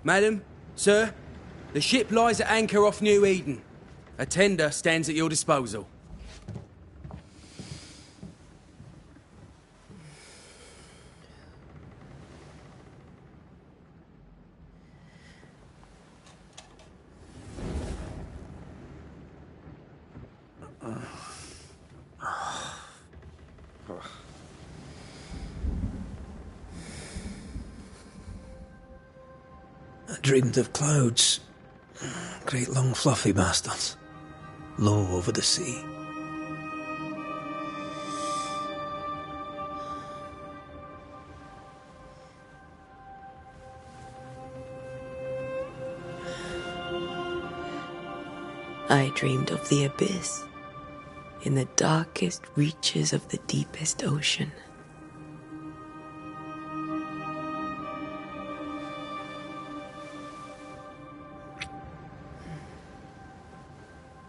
Madam, sir, the ship lies at anchor off New Eden. A tender stands at your disposal. I dreamed of clouds. Great long fluffy bastards. Low over the sea. I dreamed of the abyss, in the darkest reaches of the deepest ocean.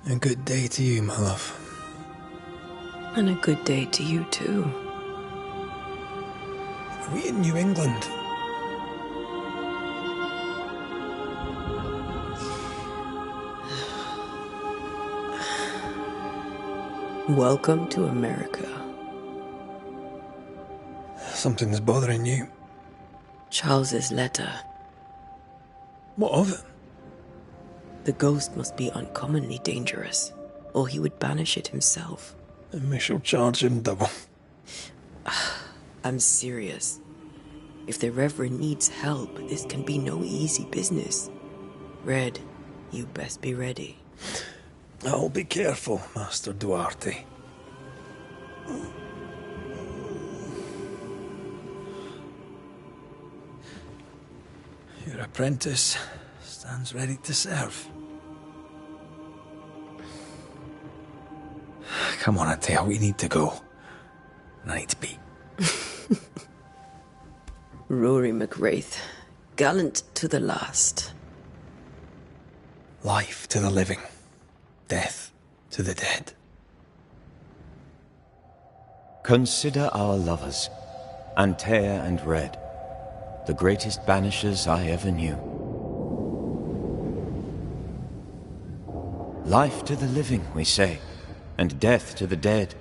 A good day to you, my love. And a good day to you, too. Are we in New England? Welcome to America. Something's bothering you. Charles's letter. What of it? The ghost must be uncommonly dangerous, or he would banish it himself. And we shall charge him double. I'm serious. If the Reverend needs help, this can be no easy business. Red, you best be ready. I'll be careful, Master Duarte. Your apprentice stands ready to serve. Come on, Atea, we need to go. Night beat. Rory McWraith, gallant to the last. Life to the living. Death to the dead. Consider our lovers, Antea and Red, the greatest banishers I ever knew. Life to the living, we say, and death to the dead.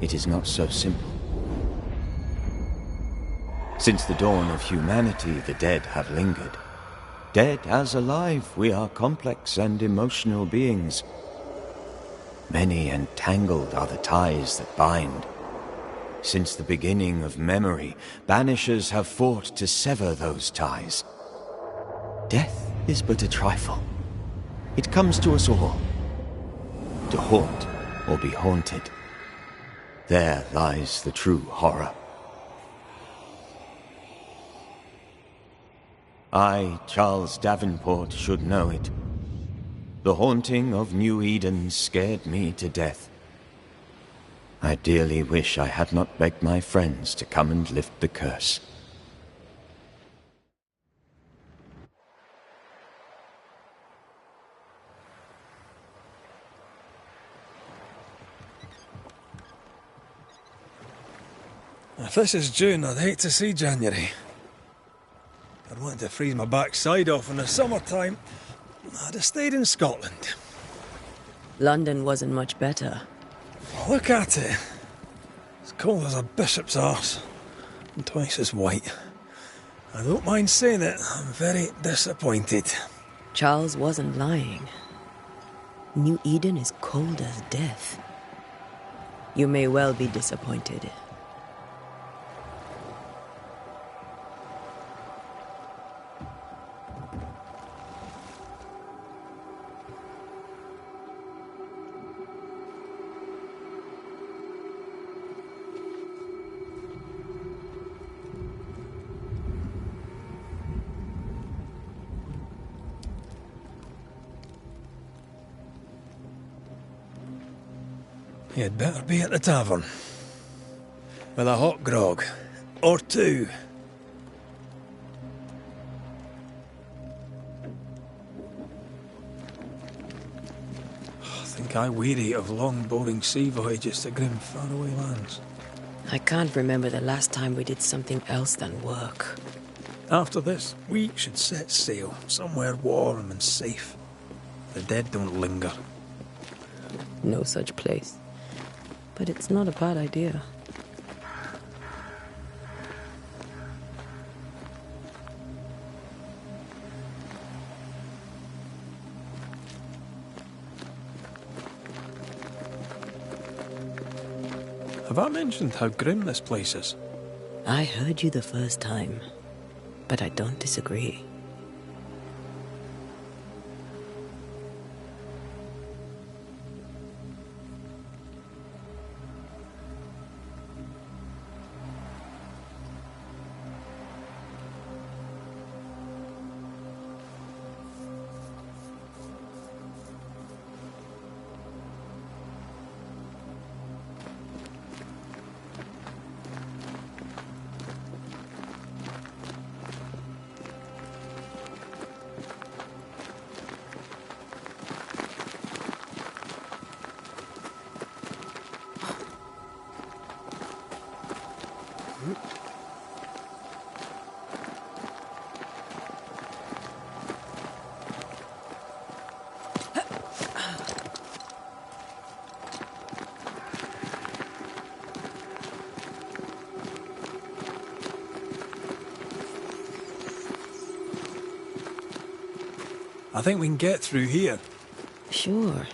It is not so simple. Since the dawn of humanity, the dead have lingered. Dead as alive, we are complex and emotional beings. Many and tangled are the ties that bind. Since the beginning of memory, banishers have fought to sever those ties. Death is but a trifle. It comes to us all. To haunt or be haunted. There lies the true horror. I, Charles Davenport, should know it. The haunting of New Eden scared me to death. I dearly wish I had not begged my friends to come and lift the curse. If this is June, I'd hate to see January. I'd want to freeze my backside off in the summertime. I'd have stayed in Scotland. London wasn't much better. Look at it. As cold as a bishop's arse. And twice as white. I don't mind saying it, I'm very disappointed. Charles wasn't lying. New Eden is cold as death. You may well be disappointed. You'd better be at the tavern. With a hot grog. Or two. I think I weary of long, boring sea voyages to grim, faraway lands. I can't remember the last time we did something else than work. After this, we should set sail somewhere warm and safe. The dead don't linger. No such place. But it's not a bad idea. Have I mentioned how grim this place is? I heard you the first time, but I don't disagree. I think we can get through here. Sure.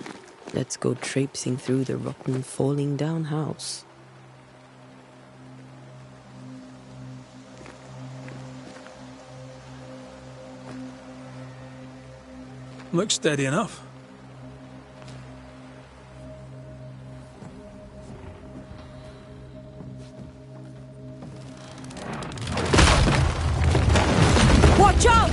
Let's go traipsing through the rotten, falling down house. Looks steady enough. Watch out!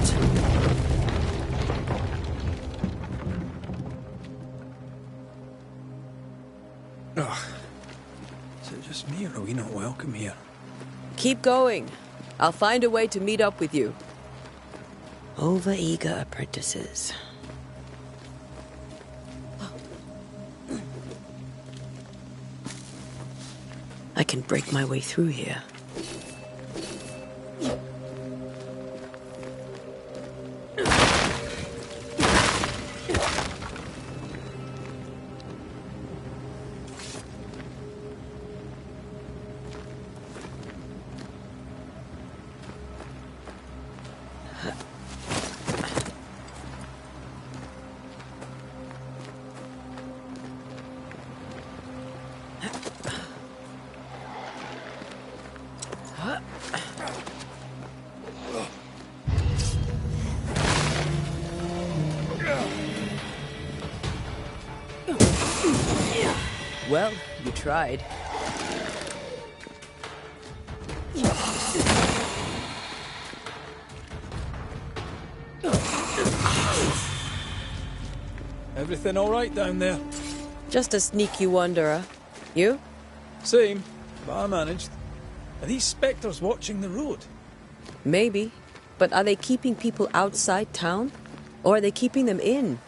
Ugh. Is it just me, or are we not welcome here? Keep going. I'll find a way to meet up with you. Overeager apprentices. I can break my way through here. Well, you tried. Everything all right down there? Just a sneaky wanderer. You? Same, but I managed. Are these spectres watching the road? Maybe. But are they keeping people outside town? Or are they keeping them in?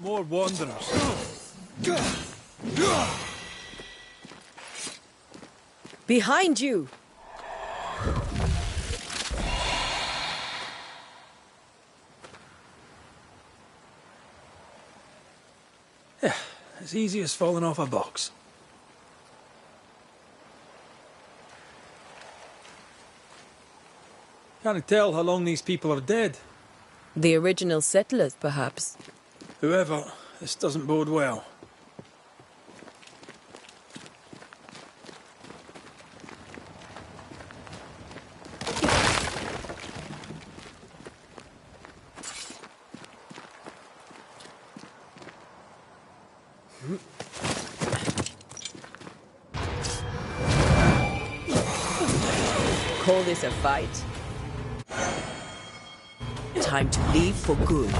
More wanderers. Behind you! Yeah, as easy as falling off a box. Can't tell how long these people are dead. The original settlers, perhaps. Whoever, this doesn't bode well. Call this a fight? Time to leave for good.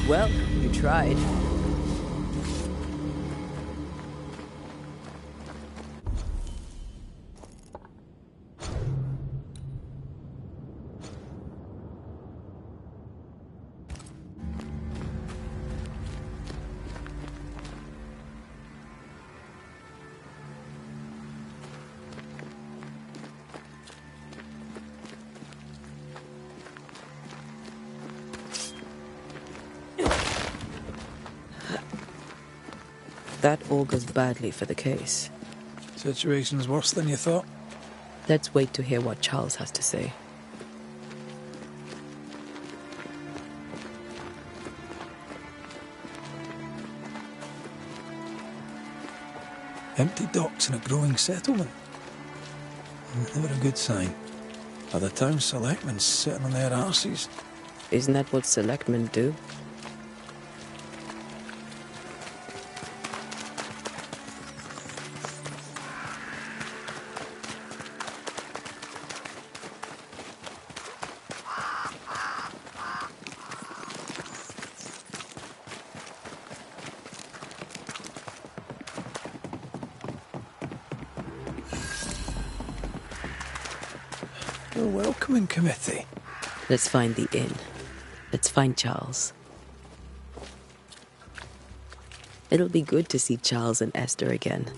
Well, you tried. That augurs badly for the case. Situation's worse than you thought. Let's wait to hear what Charles has to say. Empty docks in a growing settlement. Never a good sign. Are the town selectmen sitting on their arses? Isn't that what selectmen do? A welcoming committee. Let's find the inn. Let's find Charles. It'll be good to see Charles and Esther again.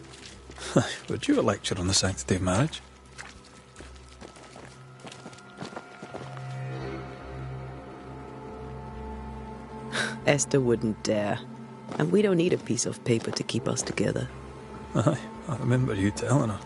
Would you a lecture on the sanctity of marriage? Esther wouldn't dare. And we don't need a piece of paper to keep us together. Aye, I remember you telling her.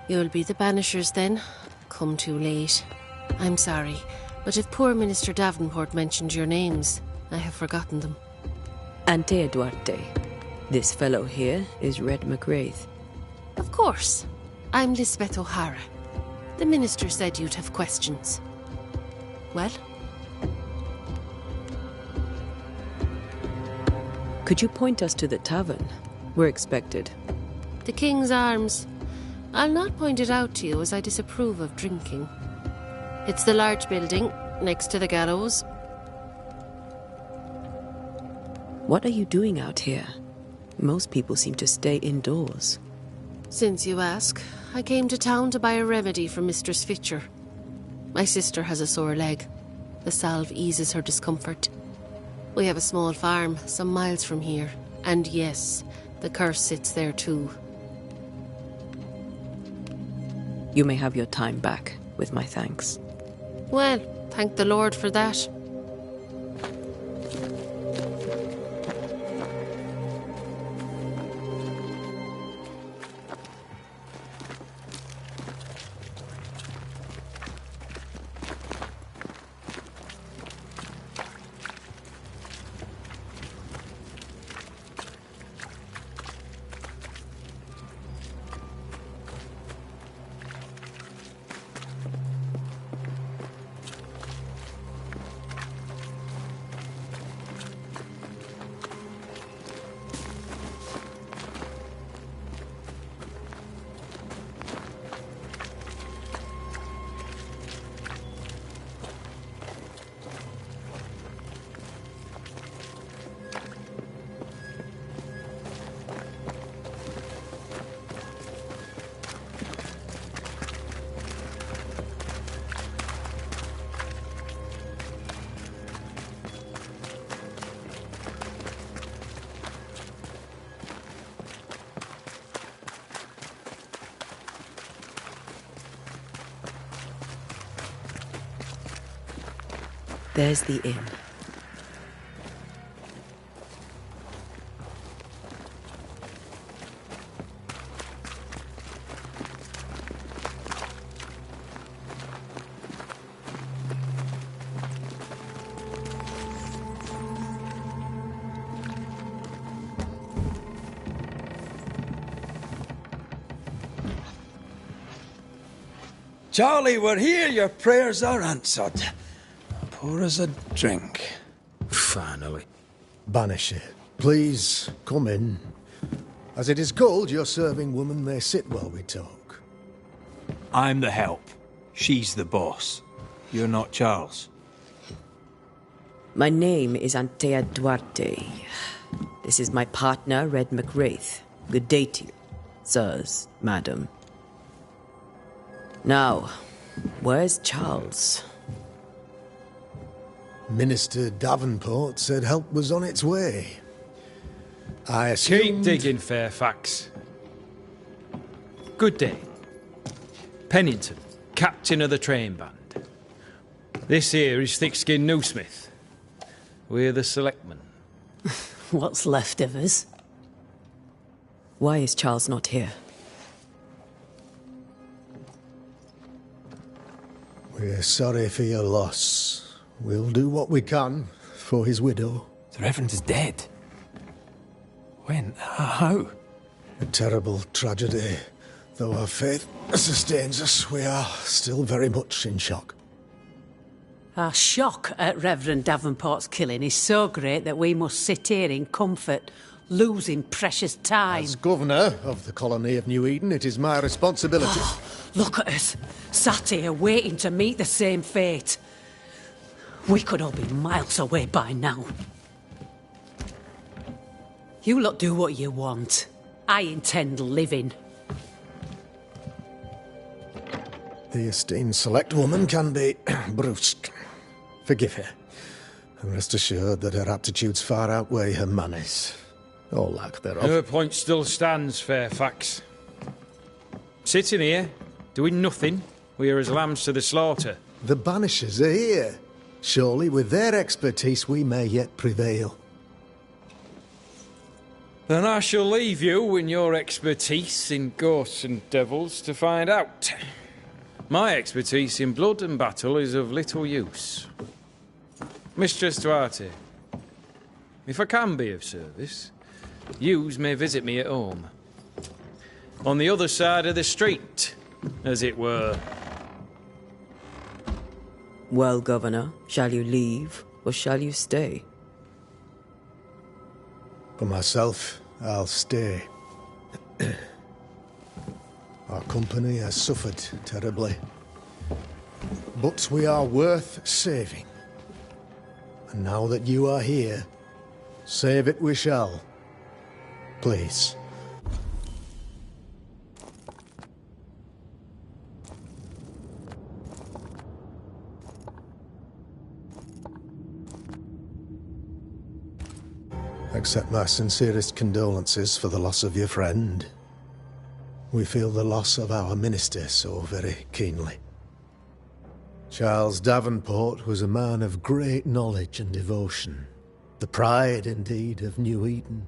You'll be the banishers then. Come too late. I'm sorry, but if poor Minister Davenport mentioned your names, I have forgotten them. Antea Duarte. This fellow here is Red McWraith. Of course. I'm Lisbeth O'Hara. The minister said you'd have questions. Well? Could you point us to the tavern? We're expected. The King's Arms. I'll not point it out to you as I disapprove of drinking. It's the large building, next to the gallows. What are you doing out here? Most people seem to stay indoors. Since you ask, I came to town to buy a remedy for Mistress Fitcher. My sister has a sore leg. The salve eases her discomfort. We have a small farm, some miles from here. And yes, the curse sits there too. You may have your time back, with my thanks. Well, thank the Lord for that. There's the inn. Charlie, we're here. Your prayers are answered. Pour us a drink. Finally. Banisher, please come in. As it is cold, your serving woman may sit while we talk. I'm the help. She's the boss. You're not Charles. My name is Antea Duarte. This is my partner, Red McWraith. Good day to you, sirs, madam. Now, where's Charles? Minister Davenport said help was on its way. I assumed... Keep digging, Fairfax. Good day. Pennington, captain of the train band. This here is Thick-Skinned Newsmith. We're the selectmen. What's left of us? Why is Charles not here? We're sorry for your loss. We'll do what we can for his widow. The Reverend is dead. When? How? A terrible tragedy. Though our faith sustains us, we are still very much in shock. Our shock at Reverend Davenport's killing is so great that we must sit here in comfort, losing precious time. As governor of the colony of New Eden, it is my responsibility... Look at us, sat here waiting to meet the same fate. We could all be miles away by now. You lot do what you want. I intend living. The esteemed select woman can be brusque. Forgive her. And rest assured that her aptitudes far outweigh her manners. Or lack thereof. Her point still stands, Fairfax. Sitting here, doing nothing, we are as lambs to the slaughter. The Banishers are here. Surely with their expertise we may yet prevail. Then I shall leave you and your expertise in ghosts and devils to find out. My expertise in blood and battle is of little use. Mistress Duarte, if I can be of service, yous may visit me at home. On the other side of the street, as it were. Well, Governor, shall you leave or shall you stay? For myself, I'll stay. Our company has suffered terribly. But we are worth saving. And now that you are here, save it we shall. Please. Accept my sincerest condolences for the loss of your friend. We feel the loss of our minister so very keenly. Charles Davenport was a man of great knowledge and devotion. The pride, indeed, of New Eden.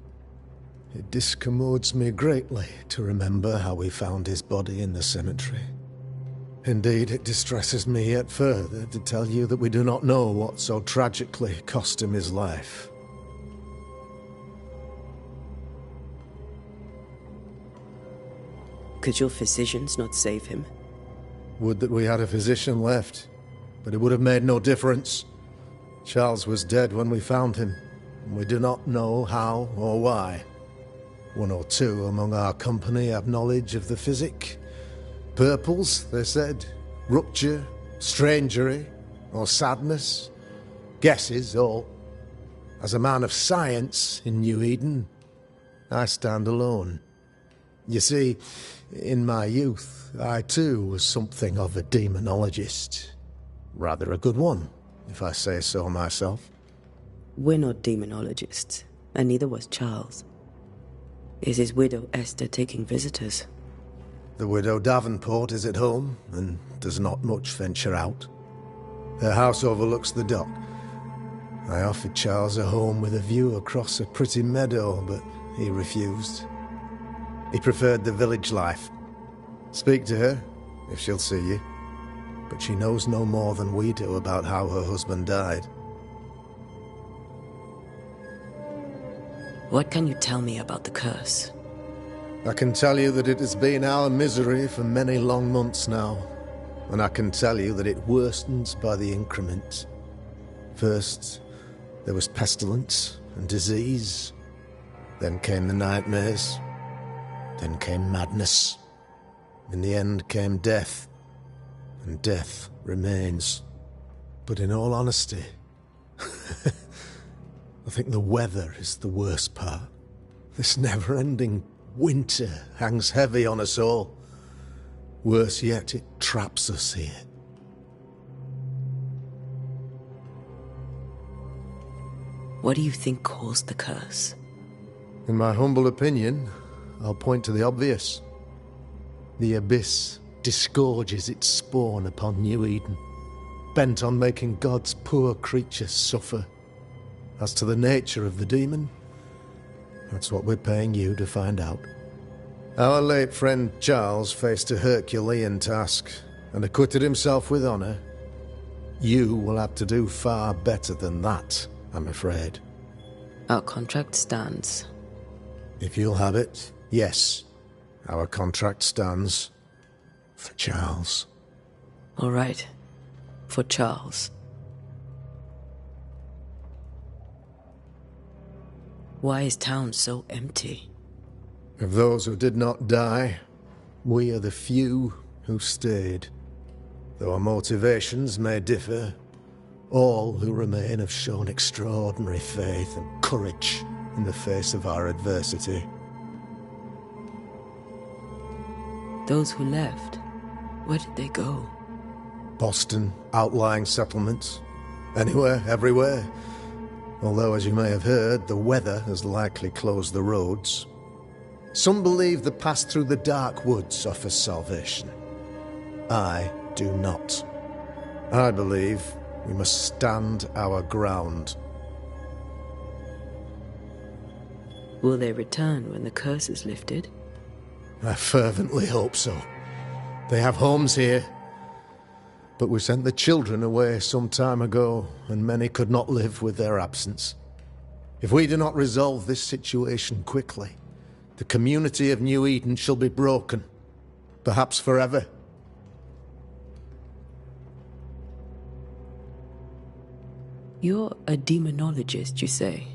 It discommodes me greatly to remember how we found his body in the cemetery. Indeed, it distresses me yet further to tell you that we do not know what so tragically cost him his life. Could your physicians not save him? Would that we had a physician left, but it would have made no difference. Charles was dead when we found him, and we do not know how or why. One or two among our company have knowledge of the physic. Purples, they said, rupture, strangery, or sadness. Guesses, all. As a man of science in New Eden, I stand alone. You see, in my youth, I too was something of a demonologist. Rather a good one, if I say so myself. We're not demonologists, and neither was Charles. Is his widow Esther taking visitors? The widow Davenport is at home, and does not much venture out. Her house overlooks the dock. I offered Charles a home with a view across a pretty meadow, but he refused. He preferred the village life. Speak to her, if she'll see you. But she knows no more than we do about how her husband died. What can you tell me about the curse? I can tell you that it has been our misery for many long months now. And I can tell you that it worsens by the increment. First, there was pestilence and disease. Then came the nightmares. Then came madness. In the end came death. And death remains. But in all honesty, I think the weather is the worst part. This never-ending winter hangs heavy on us all. Worse yet, it traps us here. What do you think caused the curse? In my humble opinion, I'll point to the obvious. The abyss disgorges its spawn upon New Eden, bent on making God's poor creatures suffer. As to the nature of the demon, that's what we're paying you to find out. Our late friend Charles faced a Herculean task and acquitted himself with honor. You will have to do far better than that, I'm afraid. Our contract stands. If you'll have it, yes. Our contract stands for Charles. All right. For Charles. Why is town so empty? Of those who did not die, we are the few who stayed. Though our motivations may differ, all who remain have shown extraordinary faith and courage in the face of our adversity. Those who left, where did they go? Boston, outlying settlements. Anywhere, everywhere. Although, as you may have heard, the weather has likely closed the roads. Some believe the path through the dark woods offers salvation. I do not. I believe we must stand our ground. Will they return when the curse is lifted? I fervently hope so. They have homes here. But we sent the children away some time ago, and many could not live with their absence. If we do not resolve this situation quickly, the community of New Eden shall be broken, perhaps forever. You're a demonologist, you say?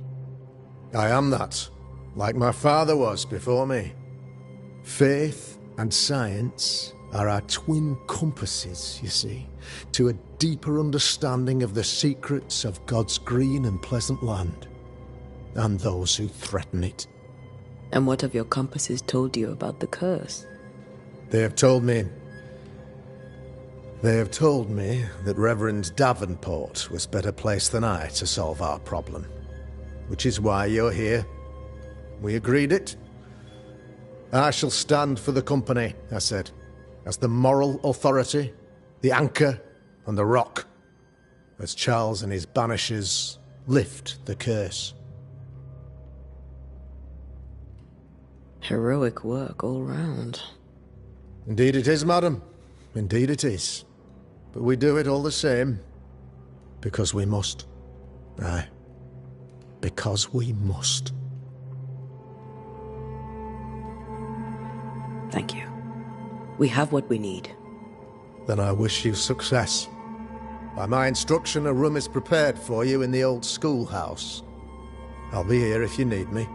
I am that, like my father was before me. Faith and science are our twin compasses, you see, to a deeper understanding of the secrets of God's green and pleasant land, and those who threaten it. And what have your compasses told you about the curse? They have told me that Reverend Davenport was better placed than I to solve our problem. Which is why you're here. We agreed it. I shall stand for the company, I said, as the moral authority, the anchor, and the rock, as Charles and his banishers lift the curse. Heroic work all round. Indeed it is, madam. Indeed it is. But we do it all the same. Because we must. Aye. Because we must. Thank you. We have what we need. Then I wish you success. By my instruction, a room is prepared for you in the old schoolhouse. I'll be here if you need me.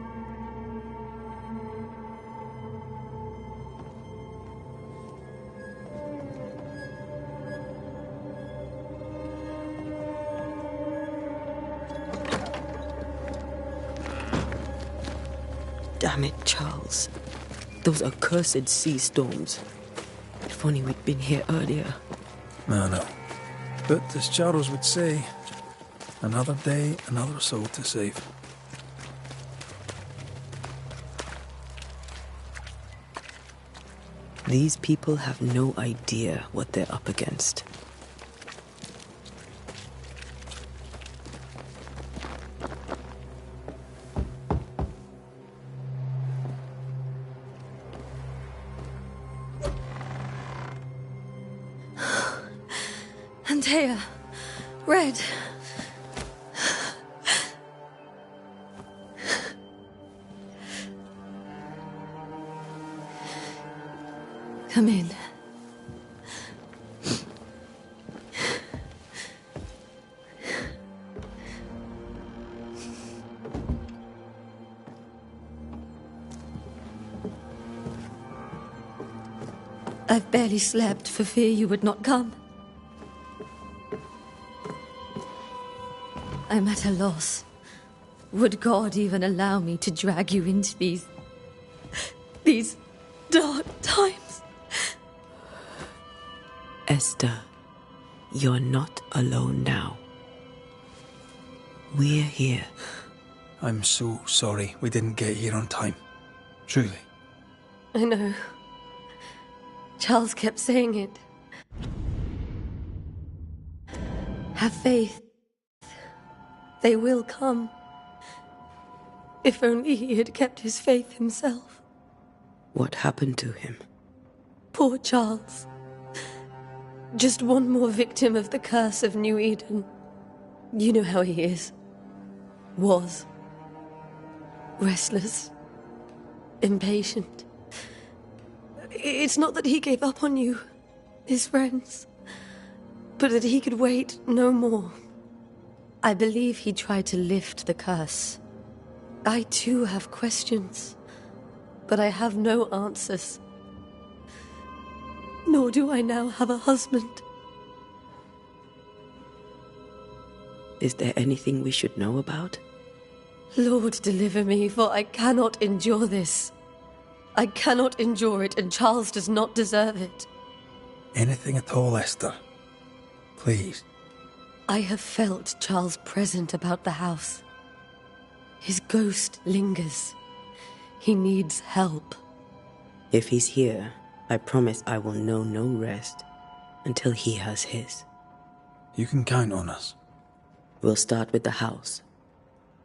Damn it, Charles. Those accursed sea storms. If only we'd been here earlier. No. But as Charles would say, another day, another soul to save. These people have no idea what they're up against. Antea, Red. Come in. I've barely slept for fear you would not come. I'm at a loss. Would God even allow me to drag you into these dark times? Esther, you're not alone now. We're here. I'm so sorry we didn't get here on time. Truly. I know. Charles kept saying it. Have faith. They will come. If only he had kept his faith himself. What happened to him? Poor Charles. Just one more victim of the curse of New Eden. You know how he is. Was. Restless. Impatient. It's not that he gave up on you, his friends, but that he could wait no more. I believe he tried to lift the curse. I too have questions, but I have no answers. Nor do I now have a husband. Is there anything we should know about? Lord, deliver me, for I cannot endure this. I cannot endure it, and Charles does not deserve it. Anything at all, Esther. Please. I have felt Charles present about the house. His ghost lingers. He needs help. If he's here, I promise I will know no rest until he has his. You can count on us. We'll start with the house.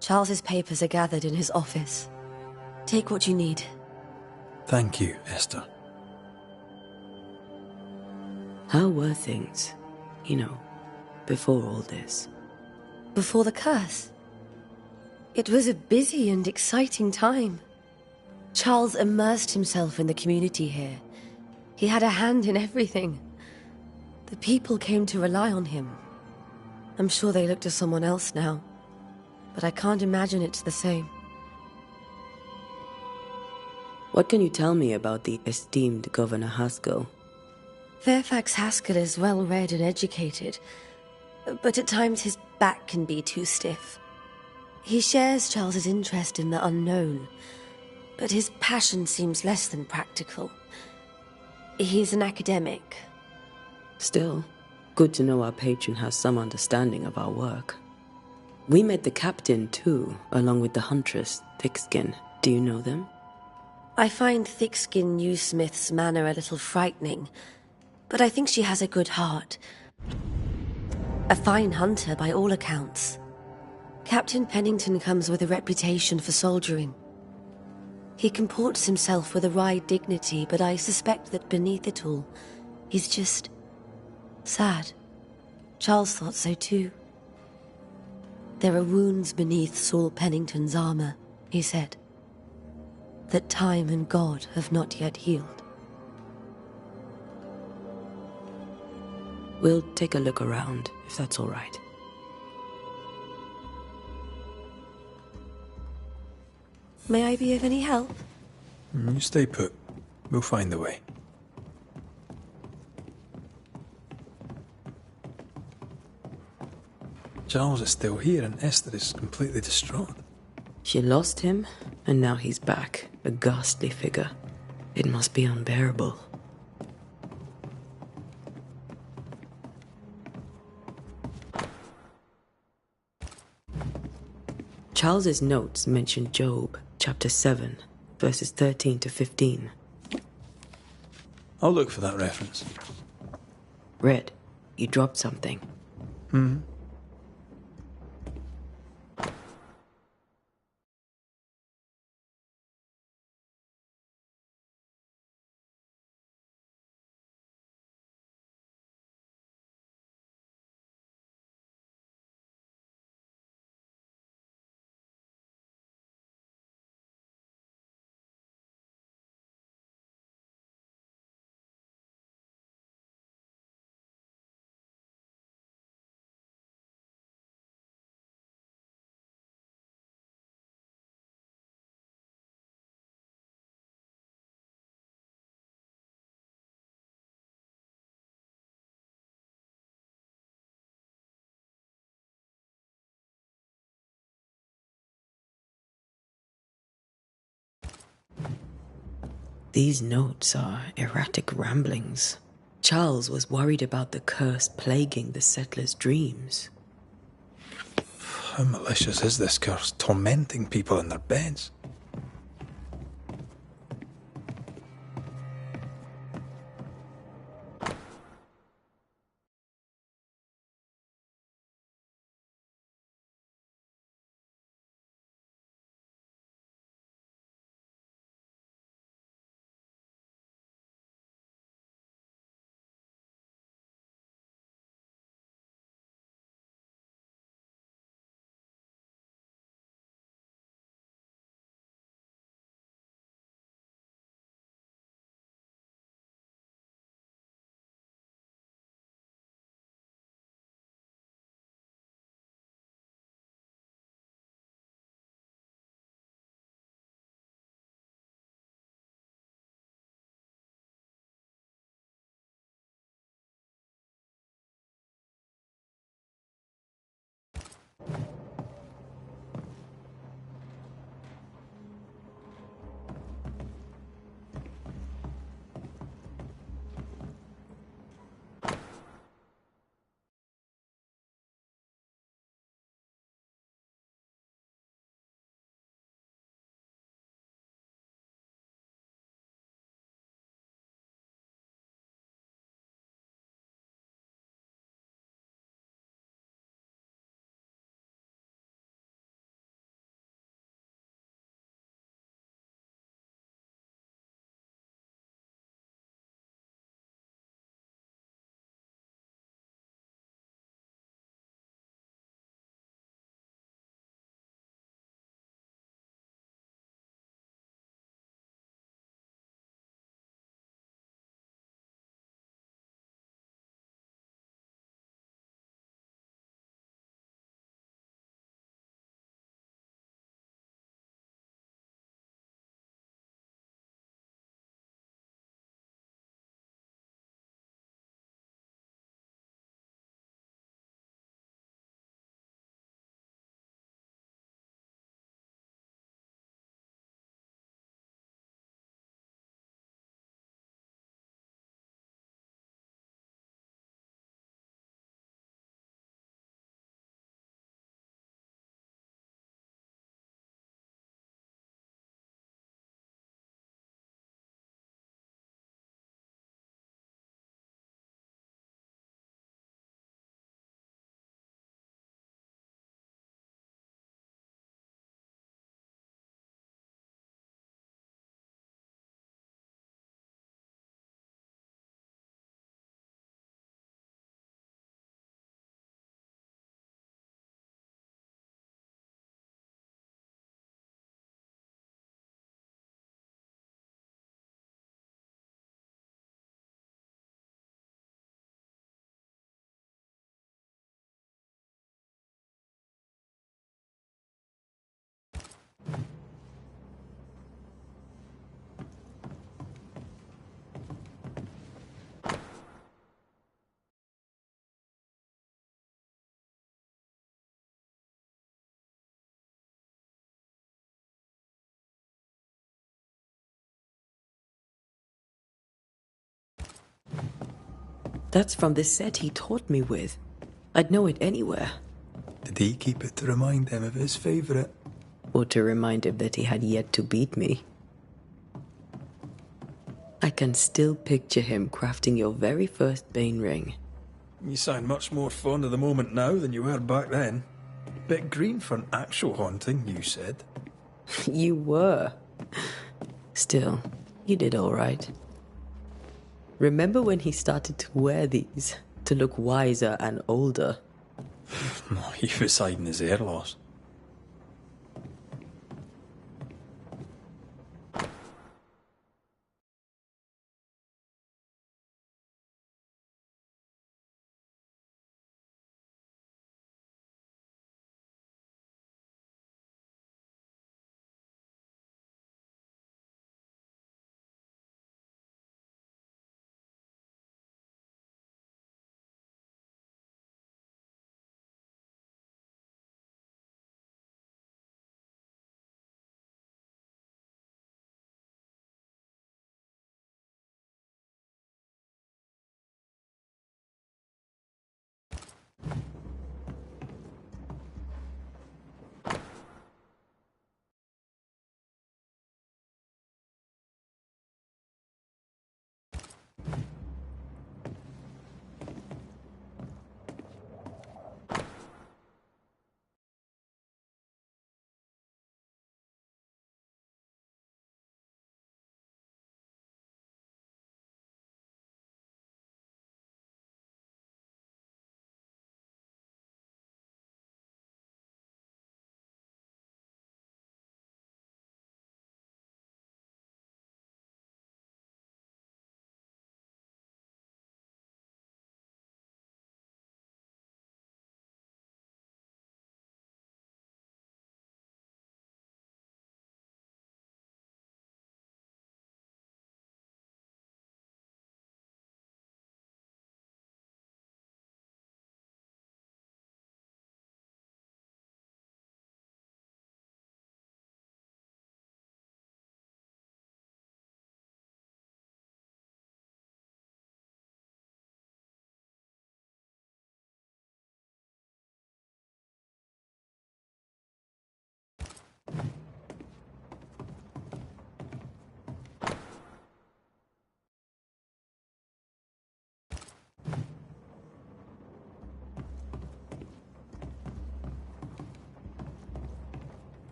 Charles's papers are gathered in his office. Take what you need. Thank you, Esther. How were things, before all this? Before the curse. It was a busy and exciting time. Charles immersed himself in the community here. He had a hand in everything. The people came to rely on him. I'm sure they look to someone else now, but I can't imagine it's the same. What can you tell me about the esteemed Governor Haskell? Fairfax Haskell is well-read and educated, but at times his back can be too stiff. He shares Charles's interest in the unknown, but his passion seems less than practical. He's an academic. Still, good to know our patron has some understanding of our work. We met the captain, too, along with the huntress, Thickskin. Do you know them? I find Thickskin Newsmith's manner a little frightening, but I think she has a good heart. A fine hunter by all accounts. Captain Pennington comes with a reputation for soldiering. He comports himself with a wry dignity, but I suspect that beneath it all, he's just sad. Charles thought so too. There are wounds beneath Saul Pennington's armor, he said, that time and God have not yet healed. We'll take a look around, if that's all right. May I be of any help? You stay put. We'll find a way. Charles is still here and Esther is completely distraught. She lost him, and now he's back, a ghastly figure. It must be unbearable. Charles's notes mention Job, chapter 7, verses 13 to 15. I'll look for that reference. Red, you dropped something. These notes are erratic ramblings. Charles was worried about the curse plaguing the settlers' dreams. How malicious is this curse, tormenting people in their beds? That's from the set he taught me with. I'd know it anywhere. Did he keep it to remind him of his favourite? Or to remind him that he had yet to beat me. I can still picture him crafting your very first Bane ring. You sound much more fond of the moment now than you were back then. Bit green for an actual haunting, you said. You were. Still, you did all right. Remember when he started to wear these to look wiser and older? No, he was hiding his hair loss.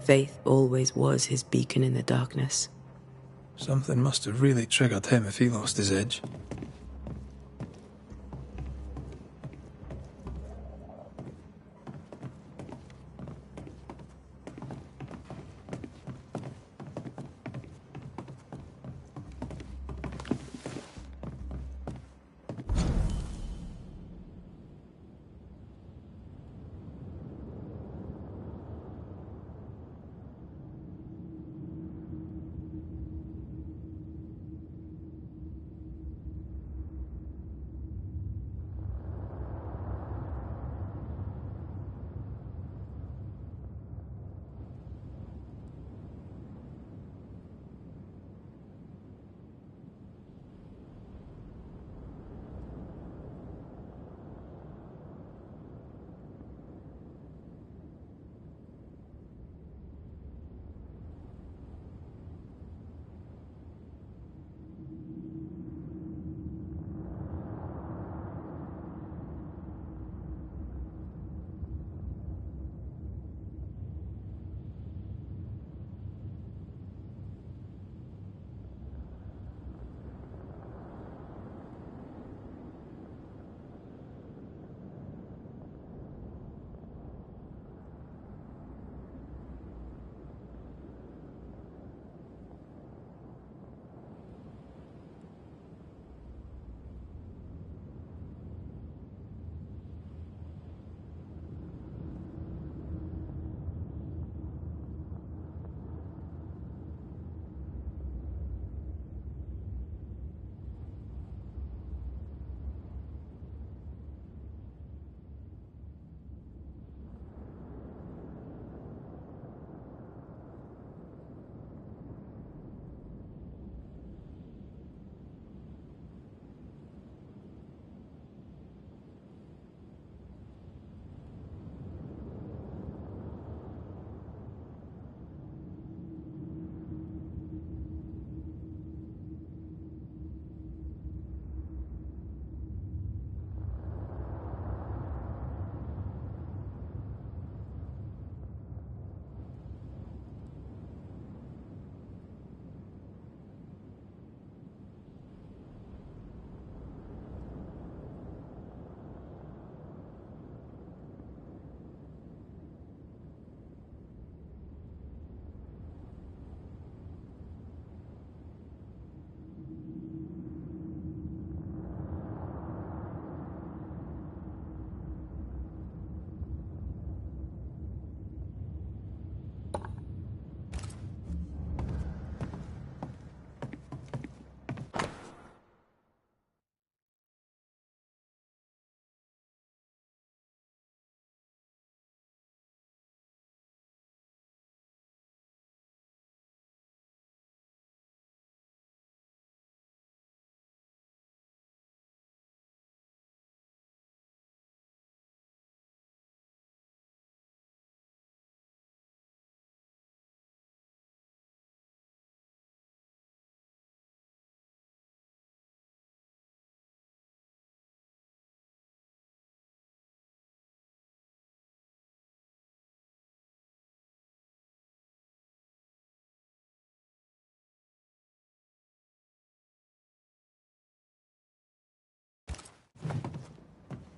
Faith always was his beacon in the darkness. Something must have really triggered him if he lost his edge.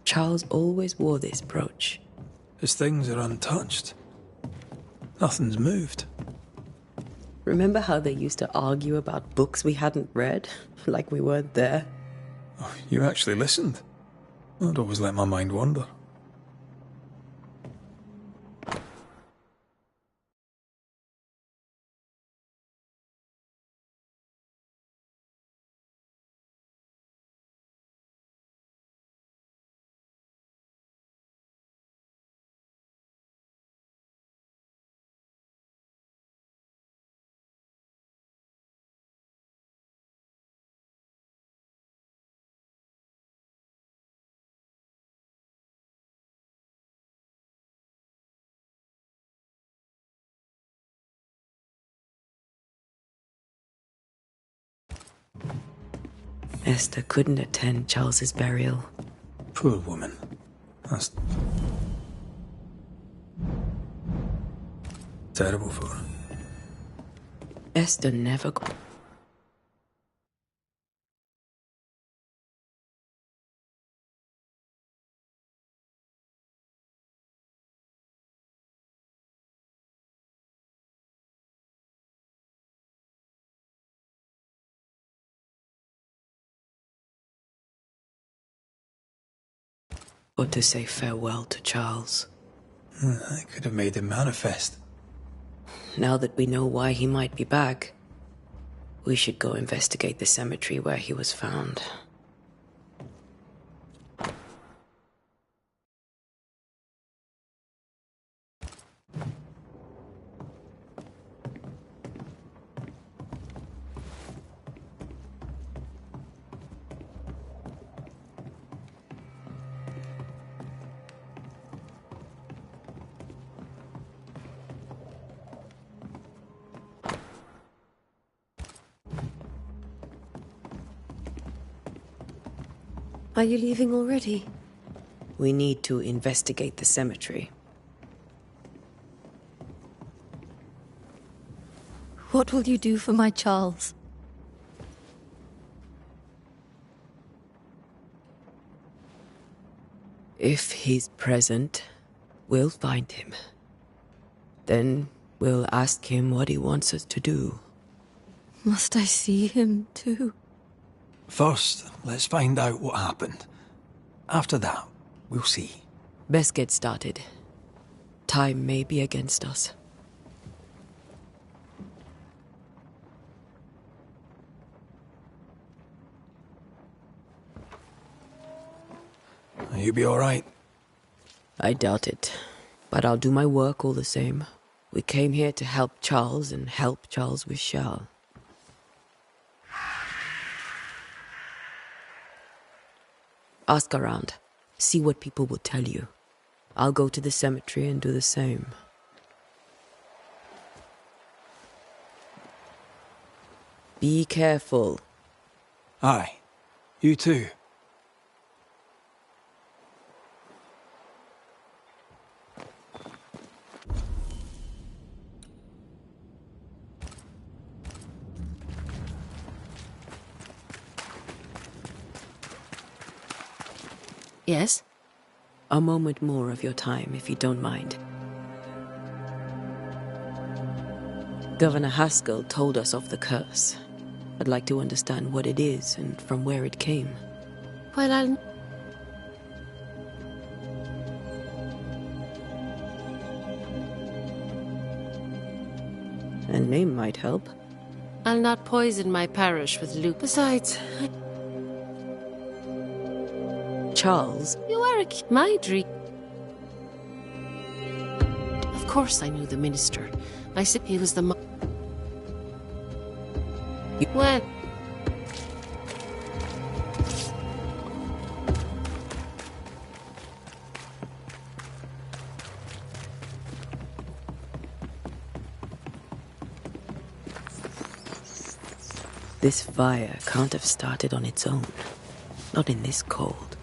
Charles always wore this brooch. His things are untouched. Nothing's moved. Remember how they used to argue about books we hadn't read? Like we weren't there? Oh, you actually listened? I'd always let my mind wander. Esther couldn't attend Charles's burial. Poor woman. That's terrible for her. Esther never got to say farewell to Charles. I could have made him manifest. Now that we know why he might be back, we should go investigate the cemetery where he was found. Are you leaving already? We need to investigate the cemetery. What will you do for my Charles? If he's present, we'll find him. Then we'll ask him what he wants us to do. Must I see him too? First, let's find out what happened. After that, we'll see. Best get started. Time may be against us. You be all right? I doubt it, but I'll do my work all the same. We came here to help Charles and help Charles with Charles. Ask around. See what people will tell you. I'll go to the cemetery and do the same. Be careful. Aye. You too. Yes? A moment more of your time, if you don't mind. Governor Haskell told us of the curse. I'd like to understand what it is and from where it came. Well, A name might help. I'll not poison my parish with Luke. Besides, Charles? you are my dream. Of course I knew the minister. I said he was the Well... This fire can't have started on its own. Not in this cold.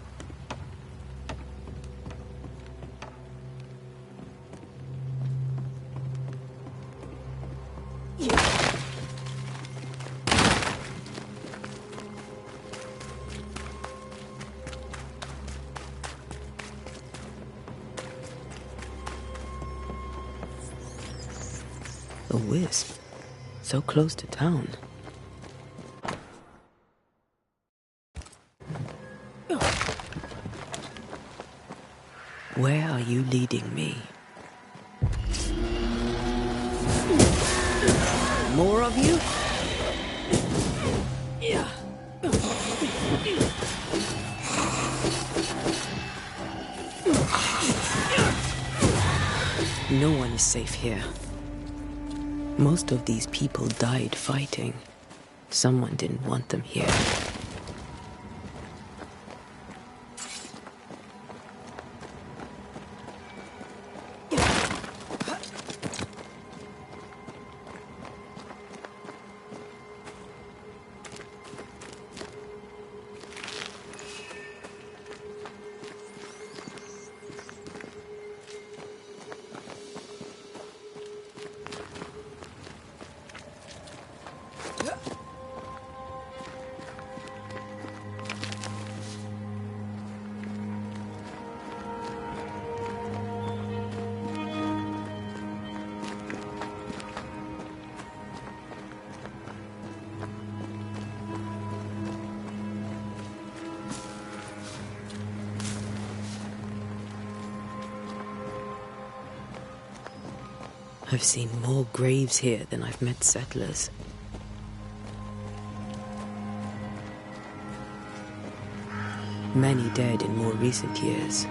will-o' wisp, so close to town. Where are you leading me? More of you? No one is safe here. Most of these people died fighting. Someone didn't want them here. I've seen more graves here than I've met settlers. Many dead in more recent years.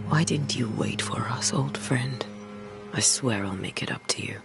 Why didn't you wait for us, old friend? I swear I'll make it up to you.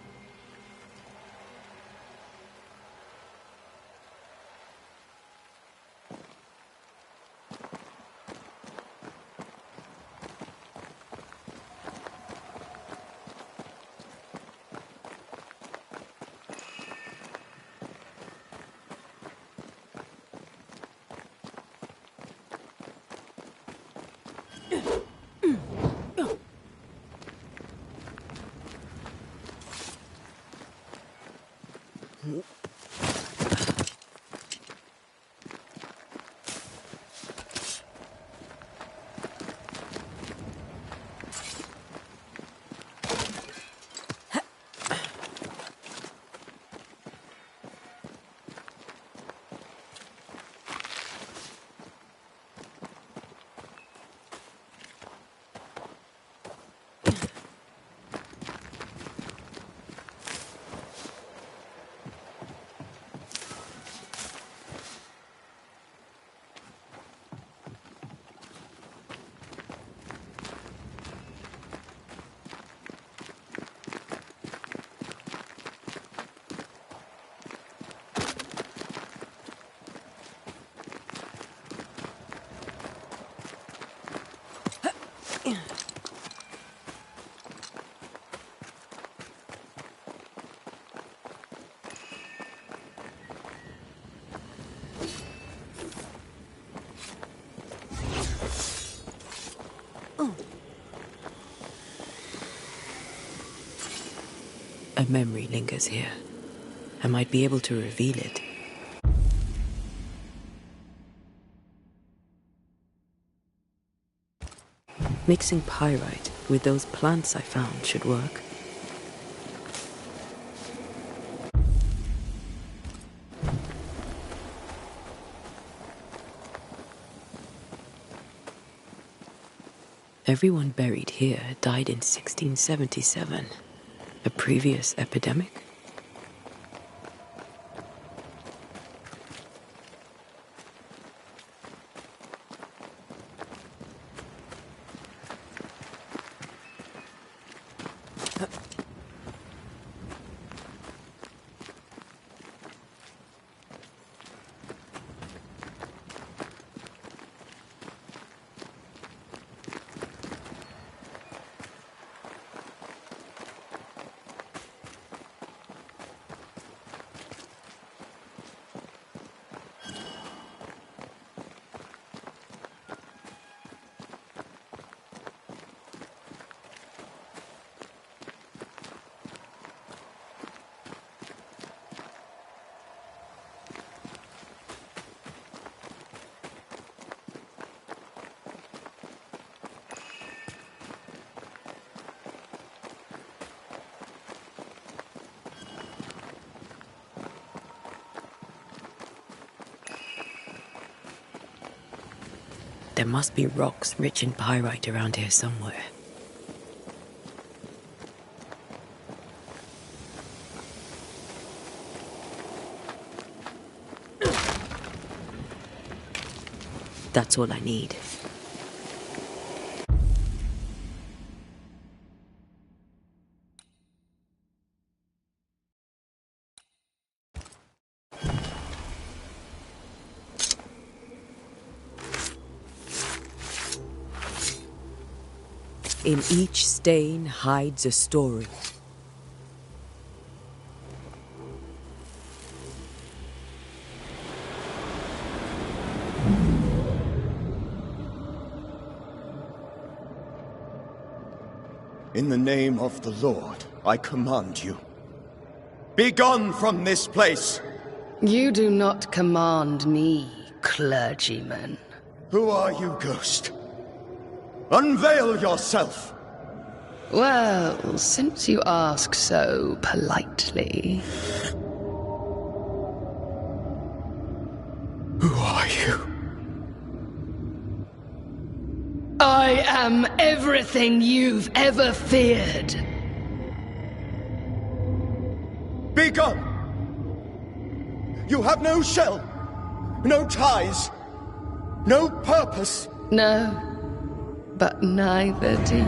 A memory lingers here. I might be able to reveal it. Mixing pyrite with those plants I found should work. Everyone buried here died in 1677. A previous epidemic? There must be rocks rich in pyrite around here somewhere. That's all I need. In each stain hides a story. In the name of the Lord, I command you. Be gone from this place! You do not command me, clergyman. Who are you, ghost? Unveil yourself! Well, since you ask so politely... Who are you? I am everything you've ever feared. Be gone! You have no shell, no ties, no purpose. No, but neither do you.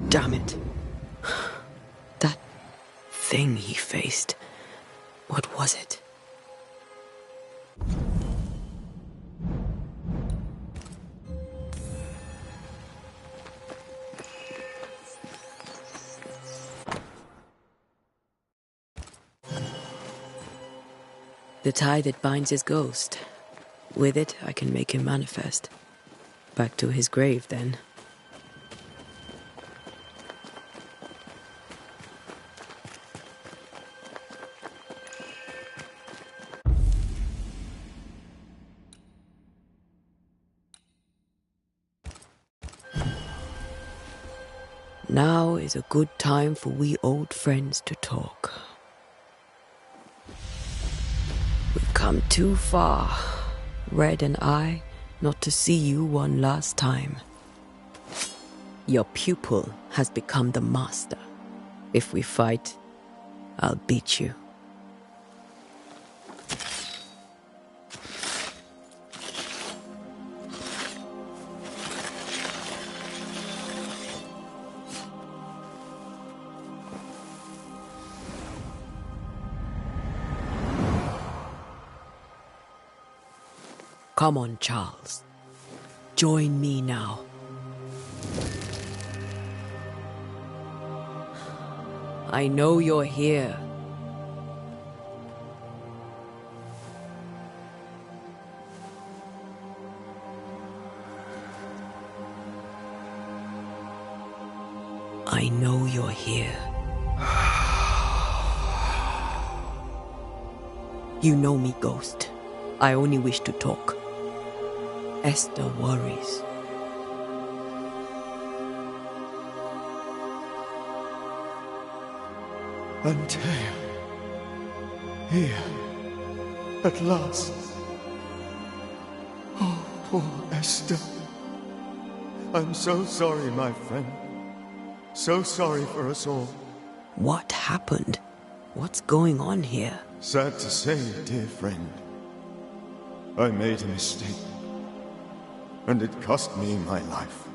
Damn it. That thing he faced. What was it? The tie that binds his ghost. With it, I can make him manifest. Back to his grave, then. Now is a good time for we old friends to talk. We've come too far, Red and I, not to see you one last time. Your pupil has become the master. If we fight, I'll beat you. Come on, Charles. Join me now. I know you're here. I know you're here. You know me, Ghost. I only wish to talk. Esther worries. Antea. Here. At last. Oh, poor Esther. I'm so sorry, my friend. So sorry for us all. What happened? What's going on here? Sad to say, dear friend. I made a mistake. And it cost me my life.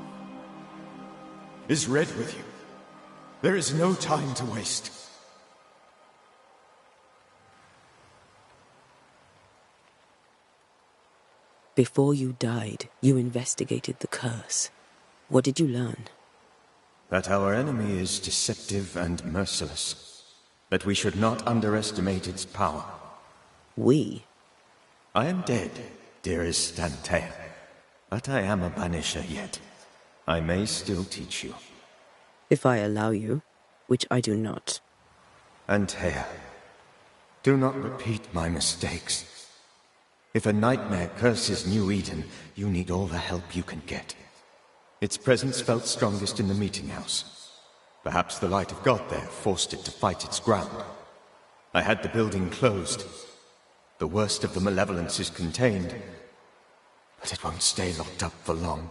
Is Red with you? There is no time to waste. Before you died, you investigated the curse. What did you learn? That our enemy is deceptive and merciless. That we should not underestimate its power. We? I am dead, dearest Antea. But I am a banisher yet. I may still teach you. If I allow you, which I do not. Antea, do not repeat my mistakes. If a nightmare curses New Eden, you need all the help you can get. Its presence felt strongest in the meeting house. Perhaps the light of God there forced it to fight its ground. I had the building closed. The worst of the malevolence is contained, but it won't stay locked up for long.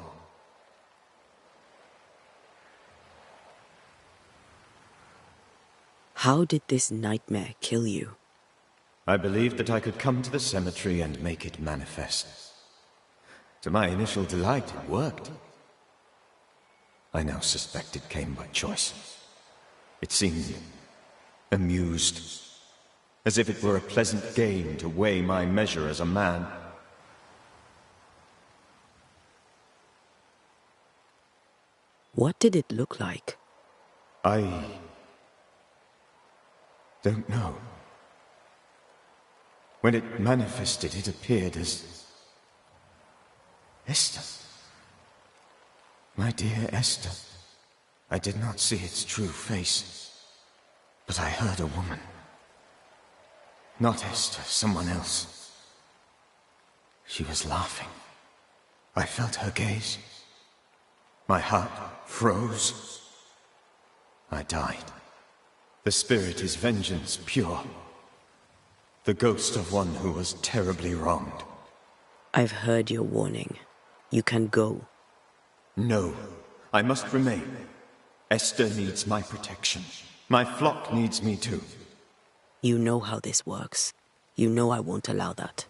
How did this nightmare kill you? I believed that I could come to the cemetery and make it manifest. To my initial delight, it worked. I now suspect it came by choice. It seemed amused, as if it were a pleasant game to weigh my measure as a man. What did it look like? I don't know. When it manifested, it appeared as Esther. My dear Esther. I did not see its true face, but I heard a woman. Not Esther, someone else. She was laughing. I felt her gaze. My heart froze. I died. The spirit is vengeance pure. The ghost of one who was terribly wronged. I've heard your warning. You can go. No, I must remain. Esther needs my protection. My flock needs me too. You know how this works. You know I won't allow that.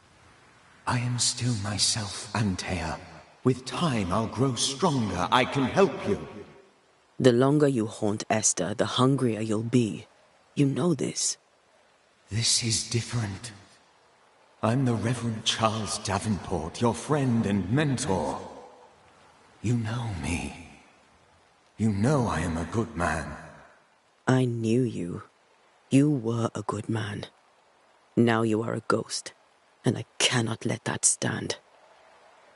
I am still myself, Antea. With time, I'll grow stronger. I can help you. The longer you haunt Esther, the hungrier you'll be. You know this. This is different. I'm the Reverend Charles Davenport, your friend and mentor. You know me. You know I am a good man. I knew you. You were a good man. Now you are a ghost, and I cannot let that stand.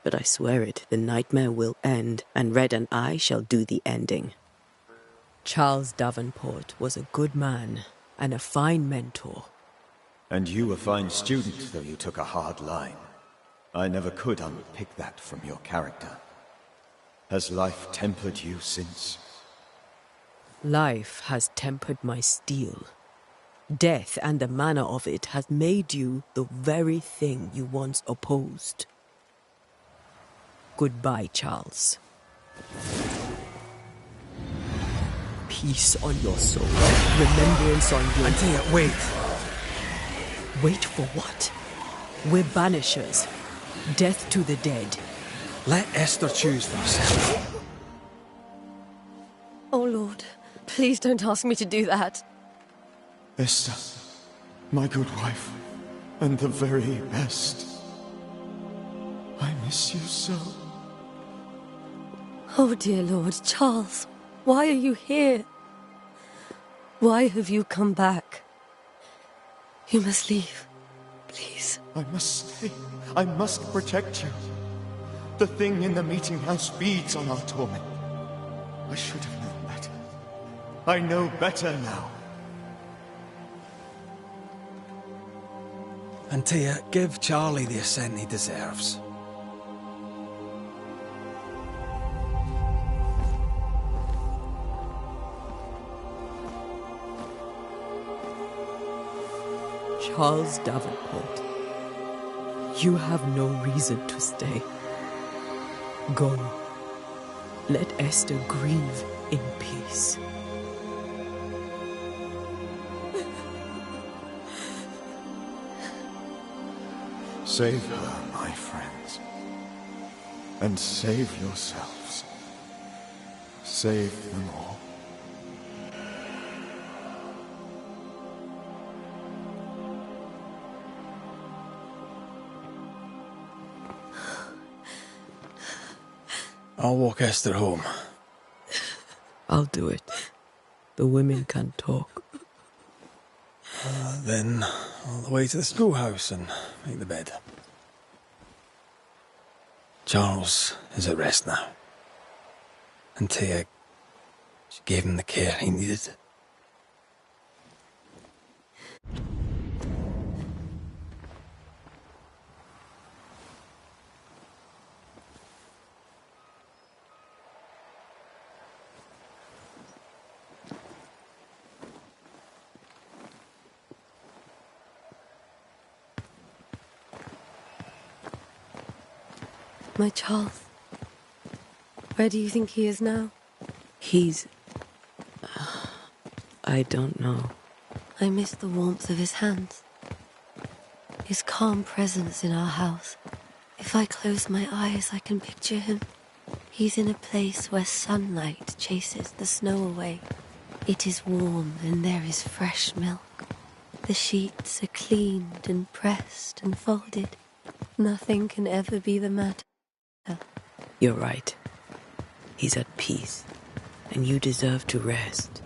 But I swear it, the nightmare will end, and Red and I shall do the ending. Charles Davenport was a good man and a fine mentor. And you a fine student, though you took a hard line. I never could unpick that from your character. Has life tempered you since? Life has tempered my steel. Death and the manner of it has made you the very thing you once opposed. Goodbye, Charles. Peace on your soul. Remembrance on your... Antea, wait. Wait for what? We're banishers. Death to the dead. Let Esther choose for herself. Oh, Lord, please don't ask me to do that. Esther, my good wife, and the very best. I miss you so. Oh, dear Lord, Charles, why are you here? Why have you come back? You must leave, please. I must stay. I must protect you. The thing in the meeting house feeds on our torment. I should have known better. I know better now. Antea, give Charlie the ascent he deserves. Charles Davenport, you have no reason to stay. Go. Let Esther grieve in peace. Save her, my friends. And save yourselves. Save them all. I'll walk Esther home. I'll do it. The women can't talk. Then all the way to the schoolhouse and make the bed. Charles is at rest now. Antea, she gave him the care he needed. My Charles. Where do you think he is now? He's... I don't know. I miss the warmth of his hands. His calm presence in our house. If I close my eyes, I can picture him. He's in a place where sunlight chases the snow away. It is warm and there is fresh milk. The sheets are cleaned and pressed and folded. Nothing can ever be the matter. You're right. He's at peace, and you deserve to rest.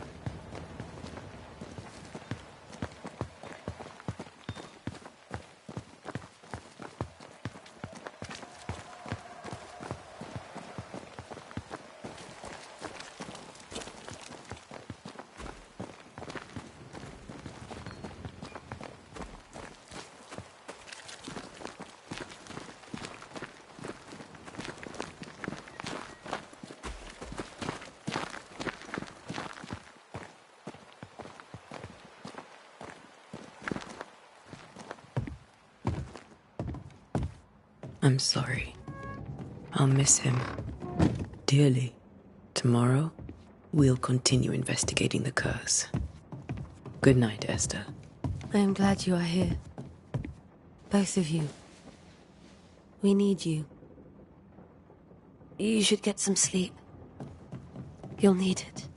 I'm sorry. I'll miss him dearly. Tomorrow, we'll continue investigating the curse. Good night, Esther. I am glad you are here. Both of you. We need you. You should get some sleep. You'll need it.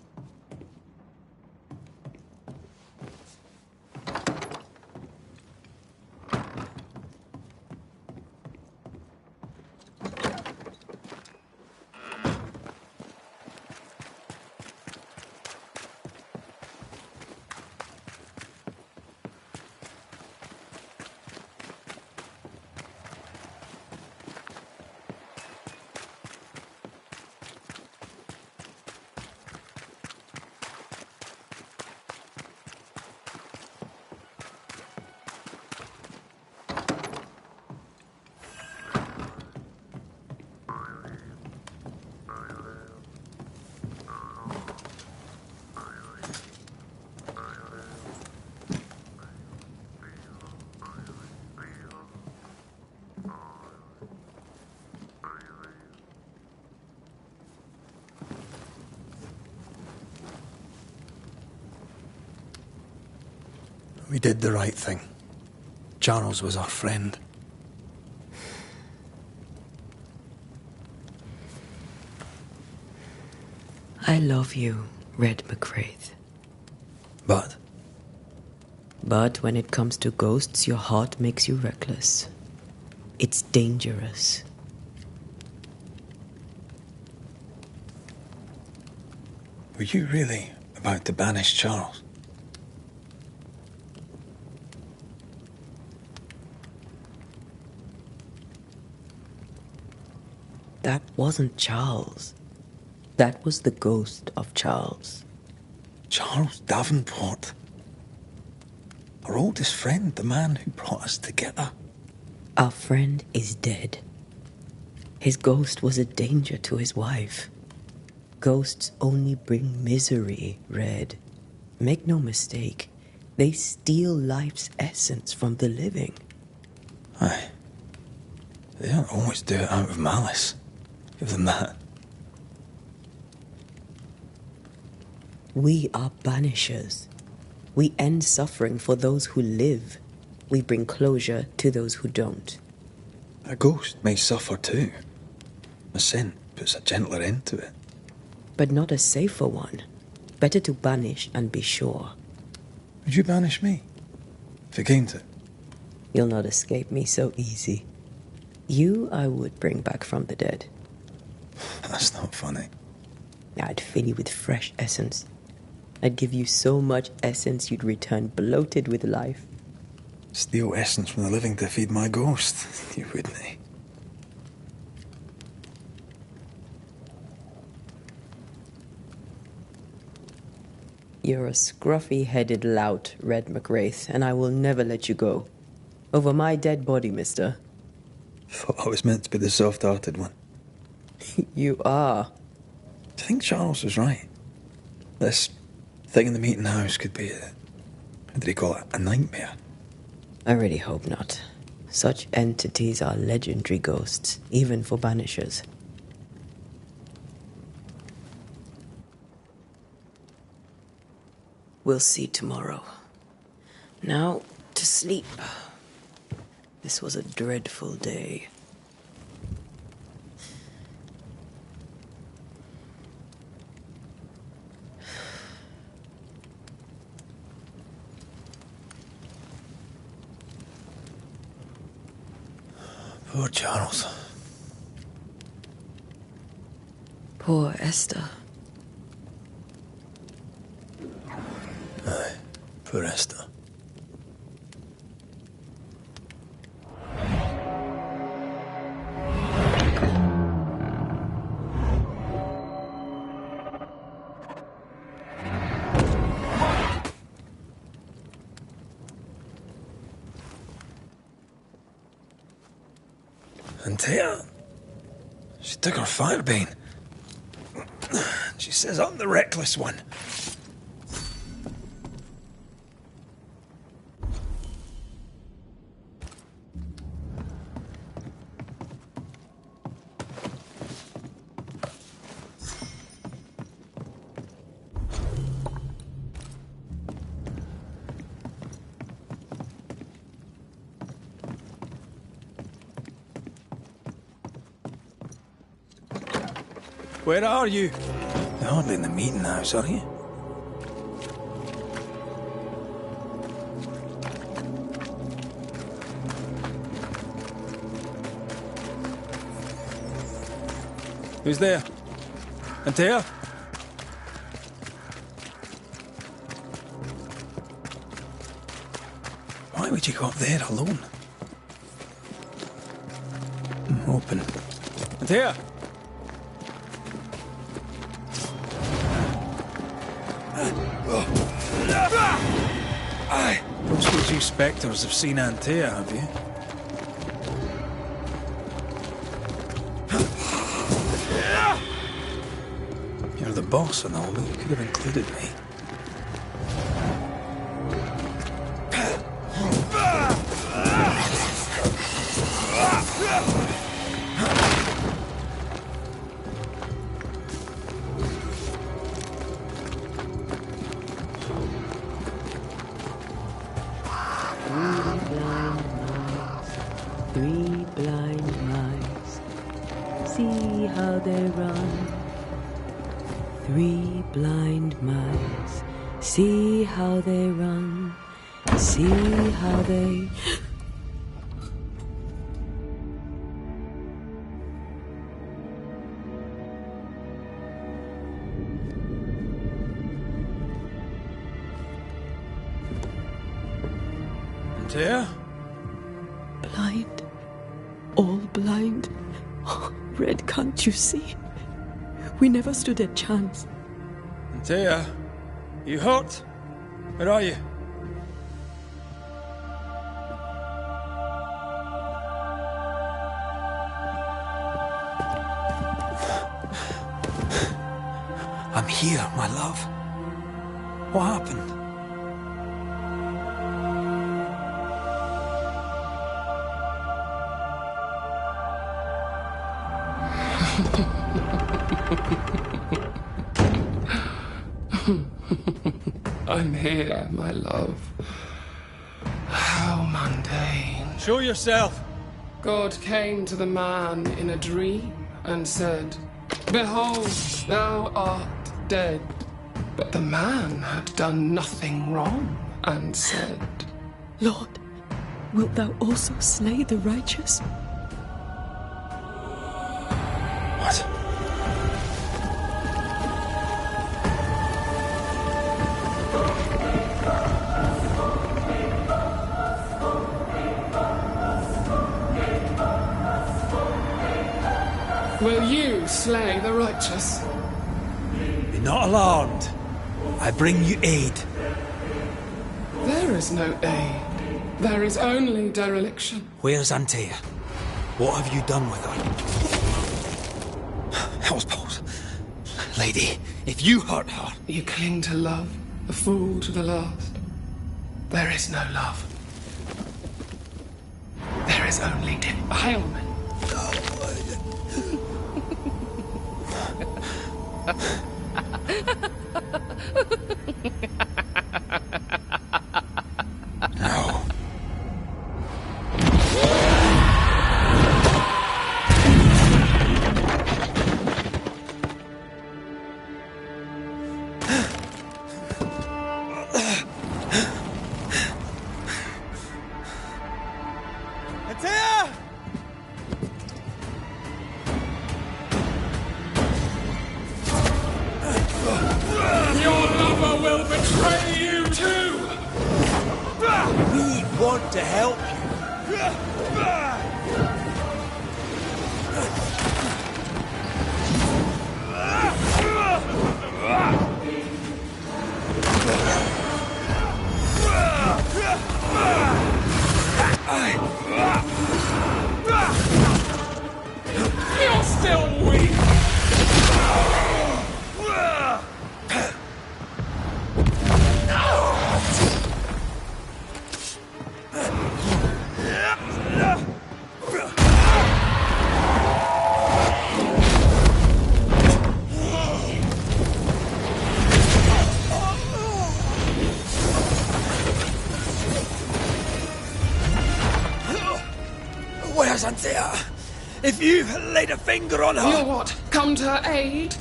We did the right thing. Charles was our friend. I love you, Red McWraith. But But when it comes to ghosts, your heart makes you reckless. It's dangerous. were you really about to banish Charles? That wasn't Charles. That was the ghost of Charles. Charles Davenport. Our oldest friend, the man who brought us together. Our friend is dead. His ghost was a danger to his wife. Ghosts only bring misery, Red. Make no mistake, they steal life's essence from the living. Aye. They don't always do it out of malice. Give them that. We are banishers. We end suffering for those who live. We bring closure to those who don't. A ghost may suffer too. A sin puts a gentler end to it. But not a safer one. Better to banish and be sure. Would you banish me? If it came to it? You'll not escape me so easy. You I would bring back from the dead. That's not funny. I'd fill you with fresh essence. I'd give you so much essence you'd return bloated with life. Steal essence from the living to feed my ghost. You wouldn't, eh? You're a scruffy-headed lout, Red McWraith, and I will never let you go. Over my dead body, mister. Thought I was meant to be the soft-hearted one. You are. Do you think Charles was right? This thing in the meeting house could be what did he call it? A nightmare? I really hope not. Such entities are legendary ghosts, even for banishers. We'll see tomorrow. Now, to sleep. This was a dreadful day. Poor Charles. Poor Esther. Aye, poor Esther. Antea, she took her firebane. She says I'm the reckless one. Where are you? You're hardly in the meeting house, are you? Who's there? Antea? Why would you go up there alone? Open. Antea? Aye. Don't suppose you spectres have seen Antea, have you? You're the boss and all, but you could have included me. Three blind mice, see how they run. Three blind mice, see how they run. See how they... Antea? Blind. All blind. Oh, Red, can't you see? We never stood a chance. Antea? You hurt? Where are you? I'm here, my love. What happened? I'm here, my love. How mundane. Show yourself! God came to the man in a dream and said, "Behold, thou art dead." But the man had done nothing wrong and said, Lord, wilt thou also slay the righteous? What? "Will you slay the righteous?" Be not alarmed. I bring you aid. There is no aid. There is only dereliction. Where's Antea? What have you done with her? Hell's balls. Lady, if you hurt her... You cling to love, a fool to the last. There is no love. There There's only defilement. No. Your lover will betray you too! We want to help you. You're still weak! Where's Antea? If you've laid a finger on her... You're what? Come to her aid?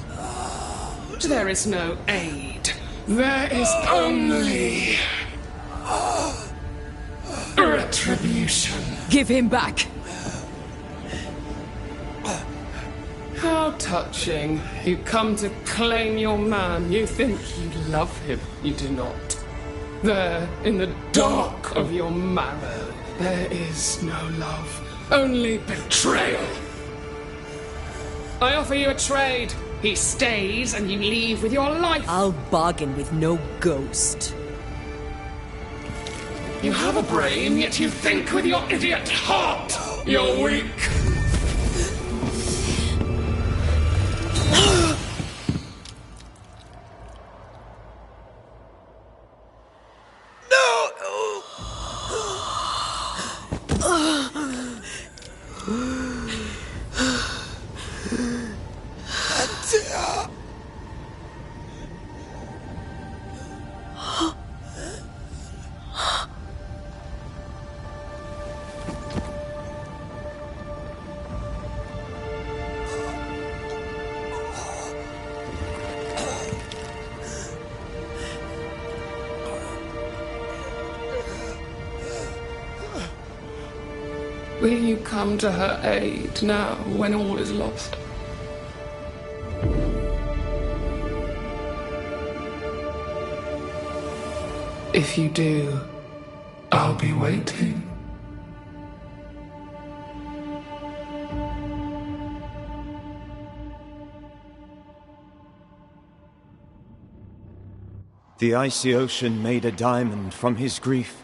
There is no aid. There is only... retribution. Give him back! How touching. You come to claim your man. You think you love him. You do not. There, in the dark of your marrow, there is no love. Only betrayal. I offer you a trade. He stays and you leave with your life. I'll bargain with no ghost. You have a brain, yet you think with your idiot heart. You're weak. Will you come to her aid now, when all is lost? If you do, I'll be waiting. The icy ocean made a diamond from his grief,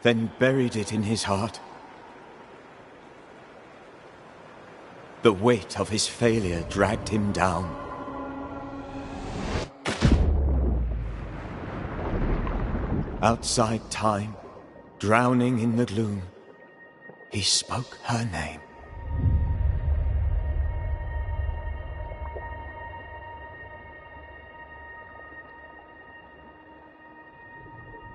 then buried it in his heart. The weight of his failure dragged him down. Outside time, drowning in the gloom, he spoke her name.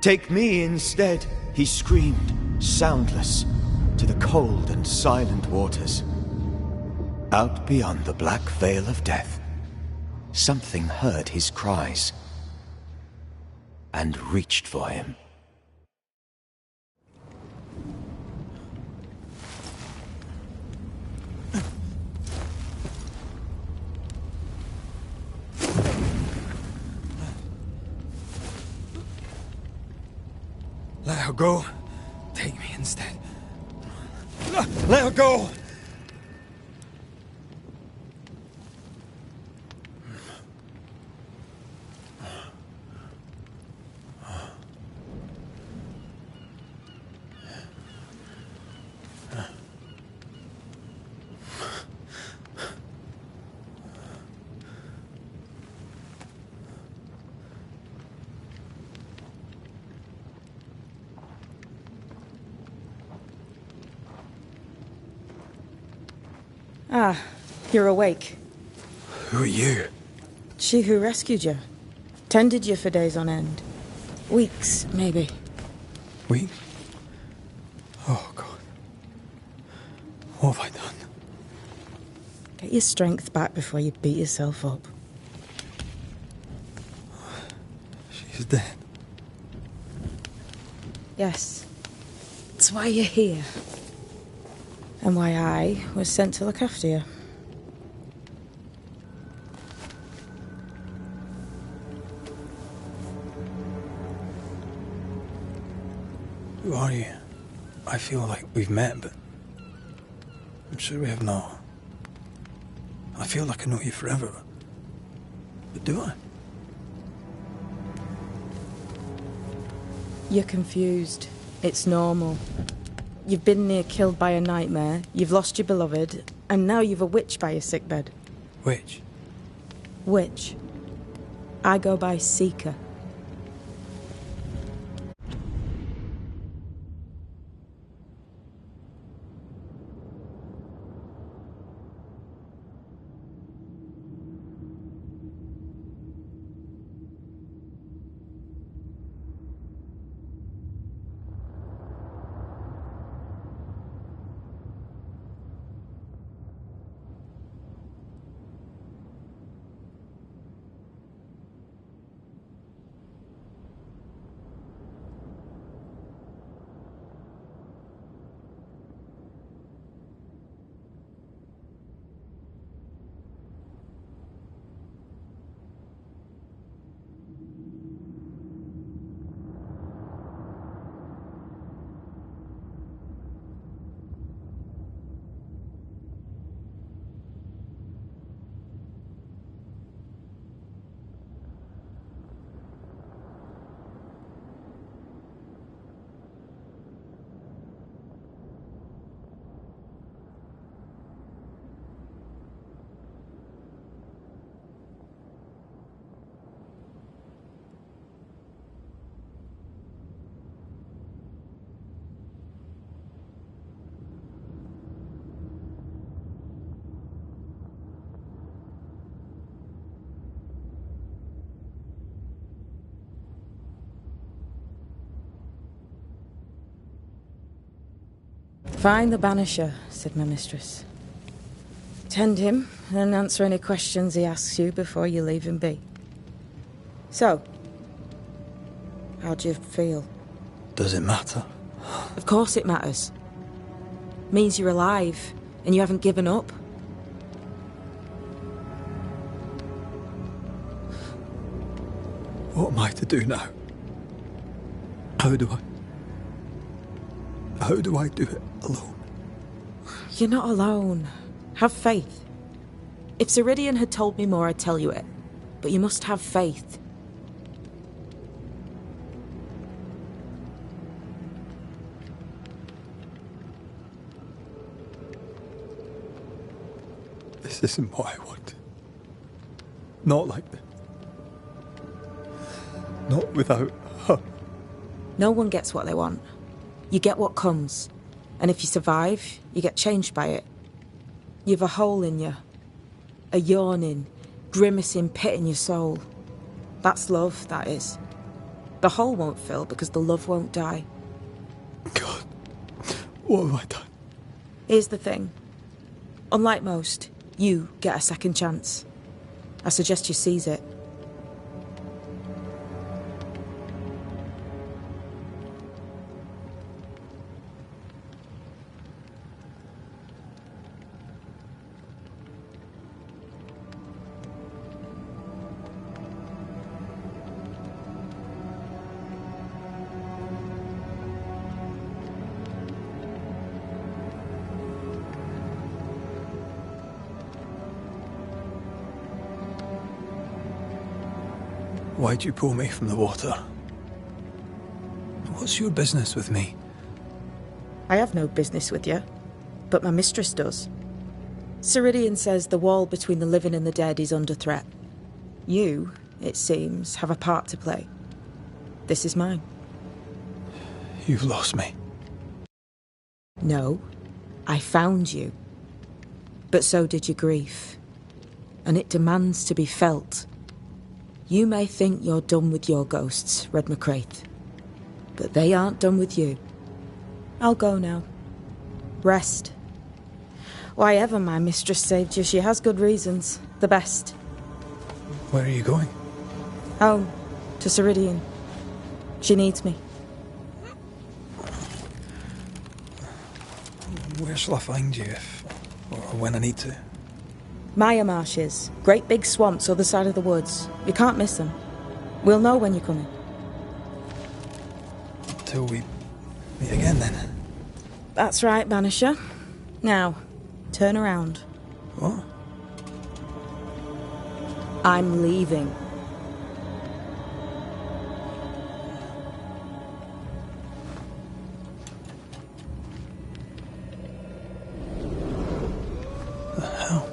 Take me instead, he screamed, soundless, to the cold and silent waters. Out beyond the black veil of death, something heard his cries and reached for him. Let her go. Take me instead. Let her go! Ah, you're awake. Who are you? She who rescued you. Tended you for days on end. Weeks, maybe. Weeks? Oh, God. What have I done? Get your strength back before you beat yourself up. She's dead. Yes. That's why you're here. And why I was sent to look after you. Who are you? I feel like we've met, but I'm sure we have not. I feel like I know you forever, but do I? You're confused. It's normal. You've been near killed by a nightmare, you've lost your beloved, and now you've a witch by your sickbed. Witch? Witch. I go by Seeker. Find the Banisher, said my mistress. Tend him and answer any questions he asks you before you leave him be. So, how do you feel? Does it matter? Of course it matters. Means you're alive and you haven't given up. What am I to do now? How do I do it alone? You're not alone. Have faith. If Ceridian had told me more, I'd tell you it. But you must have faith. This isn't what I want. Not like this. Not without her. No one gets what they want. You get what comes. And if you survive, you get changed by it. You've a hole in you. A yawning, grimacing pit in your soul. That's love, that is. The hole won't fill because the love won't die. God, what have I done? Here's the thing. Unlike most, you get a second chance. I suggest you seize it. Why'd you pull me from the water? What's your business with me? I have no business with you, but my mistress does. Ceridian says the wall between the living and the dead is under threat. You, it seems, have a part to play. This is mine. You've lost me. No, I found you. But so did your grief. And it demands to be felt. You may think you're done with your ghosts, Red McCraith. But they aren't done with you. I'll go now. Rest. Why ever my mistress saved you, she has good reasons. The best. Where are you going? Home. To Ceridian. She needs me. Where shall I find you or when I need to? Maya Marshes. Great big swamps, other side of the woods. You can't miss them. We'll know when you're coming. Till we meet again, then. That's right, Banisher. Now, turn around. What? I'm leaving. The hell?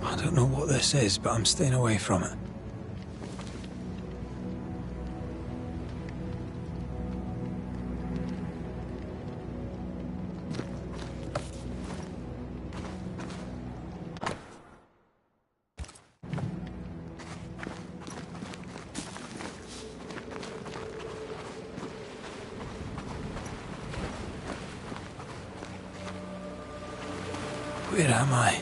I don't know what this is, but I'm staying away from it. Where am I?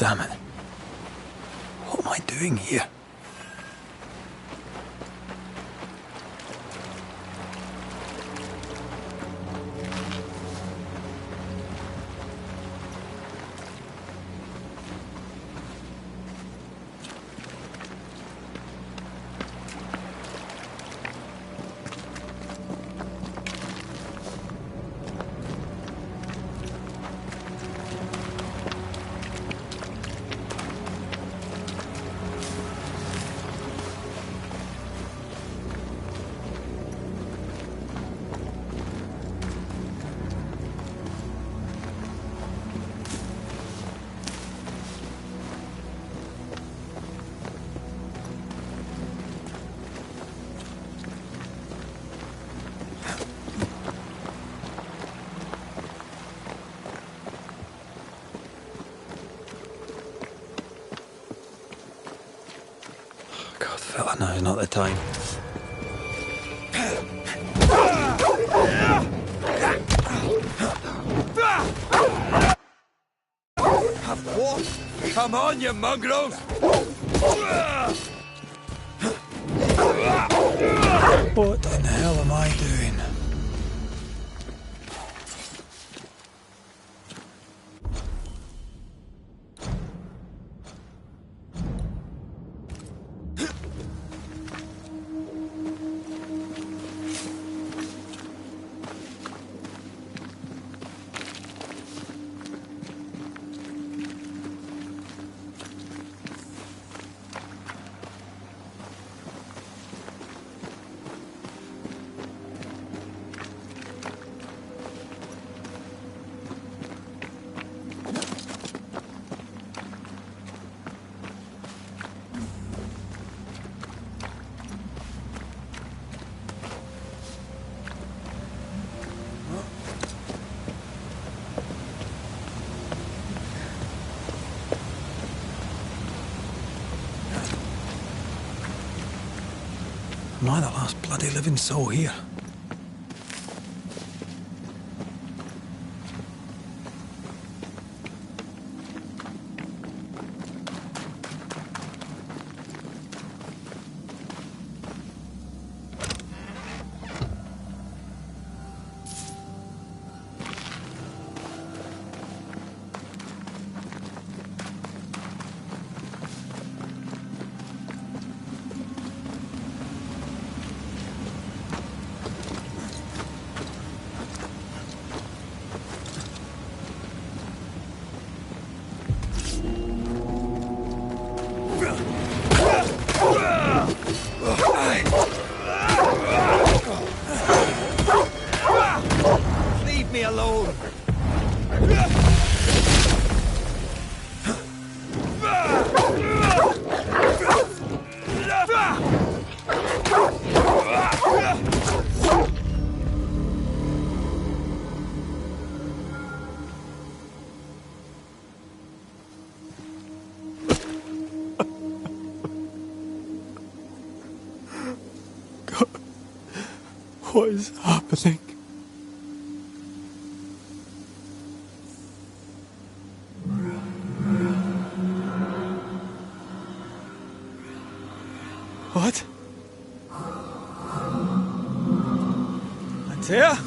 damn it. What am I doing here? God, fella, now's not the time. What? Come on, you mongrels! What in the hell am I doing? Am I the last bloody living soul here? Leave me alone! What is happening? What? Antea?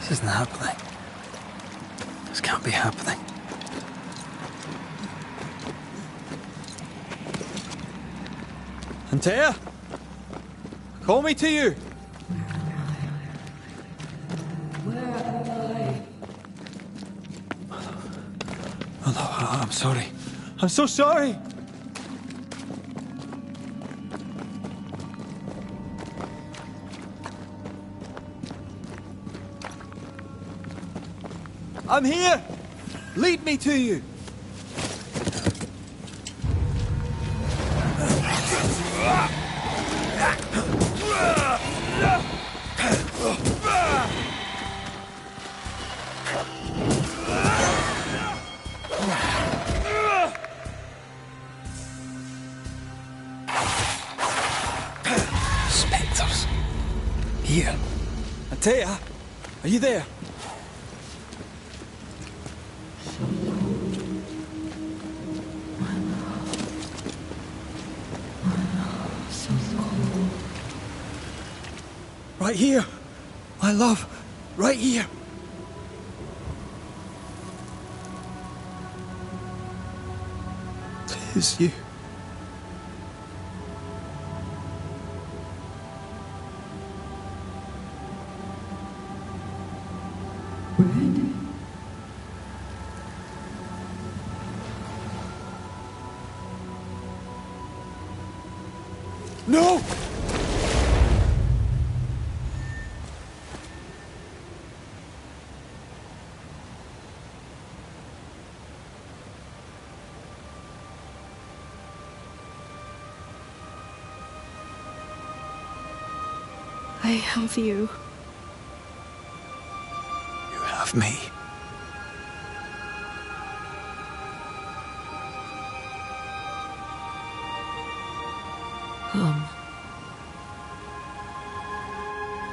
This isn't happening. This can't be happening. Antea? Call me to you! Hello, I'm sorry. I'm so sorry! I'm here! Lead me to you! Spectres. Here. Antea, are you there? Right here, my love, right here. Tis you. No! I have you. You have me. Come.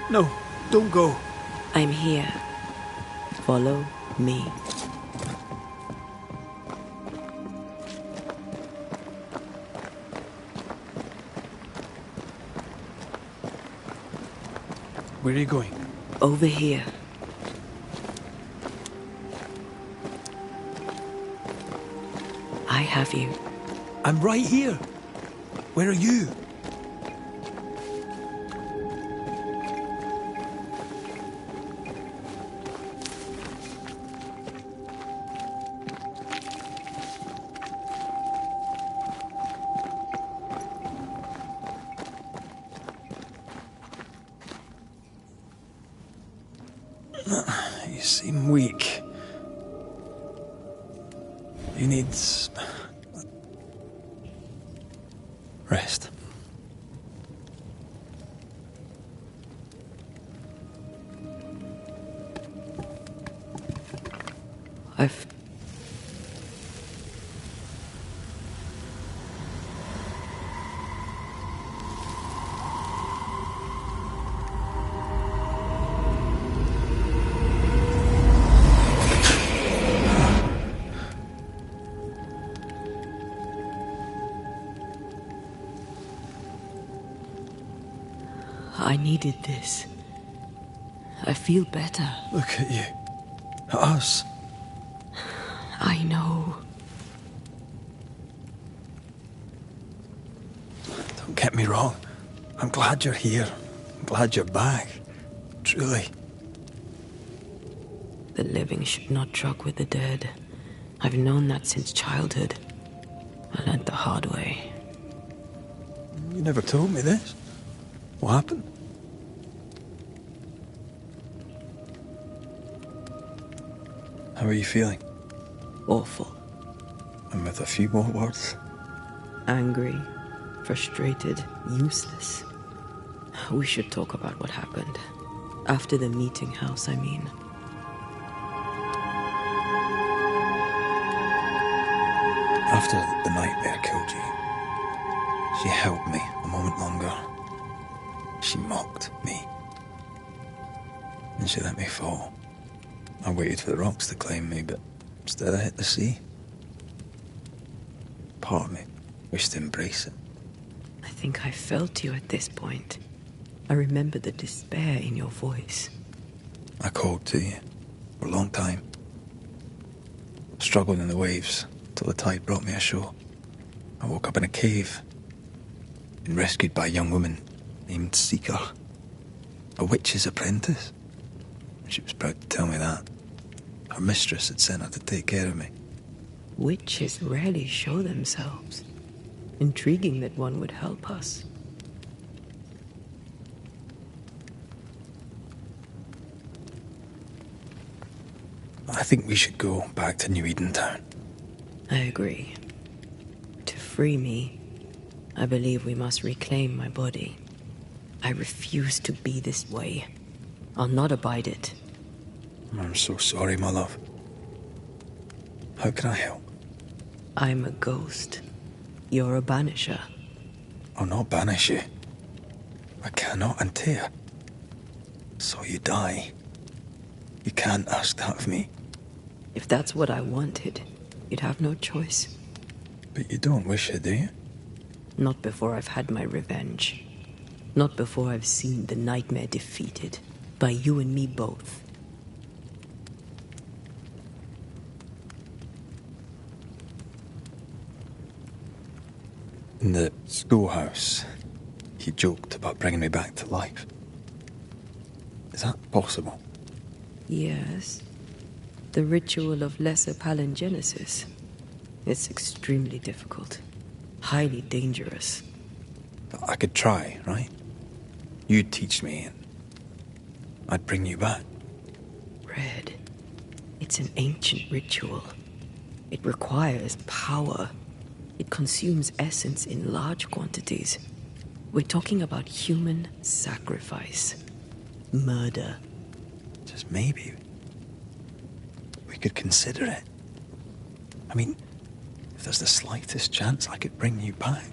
No, don't go. I'm here. Follow me. Where are you going? Over here. I have you. I'm right here. Where are you? You seem weak. You need rest. I've... I needed this. I feel better. Look at you. At us. I know. Don't get me wrong. I'm glad you're here. I'm glad you're back. Truly. The living should not truck with the dead. I've known that since childhood. I learned the hard way. You never told me this. What happened? How are you feeling? Awful. And with a few more words? Angry, frustrated, useless. We should talk about what happened. After the meeting house, I mean. After the nightmare killed you, she held me a moment longer. She mocked me. And she let me fall. I waited for the rocks to claim me, but instead I hit the sea. Part of me wished to embrace it. I think I felt you at this point. I remember the despair in your voice. I called to you for a long time. Struggled in the waves till the tide brought me ashore. I woke up in a cave, been rescued by a young woman named Seeker, a witch's apprentice. She was proud to tell me that. Her mistress had sent her to take care of me. Witches rarely show themselves. Intriguing that one would help us. I think we should go back to New Eden Town. I agree. To free me, I believe we must reclaim my body. I refuse to be this way. I'll not abide it. I'm so sorry, my love. How can I help? I'm a ghost. You're a banisher. I'll not banish you. I cannot untear. So you die. You can't ask that of me. If that's what I wanted, you'd have no choice. But you don't wish it, do you? Not before I've had my revenge. Not before I've seen the nightmare defeated. By you and me both. In the schoolhouse, he joked about bringing me back to life. Is that possible? Yes. The ritual of lesser palingenesis. It's extremely difficult. Highly dangerous. I could try, right? You'd teach me and I'd bring you back. Red. It's an ancient ritual. It requires power. It consumes essence in large quantities. We're talking about human sacrifice. Murder. Just maybe we could consider it. I mean, if there's the slightest chance I could bring you back,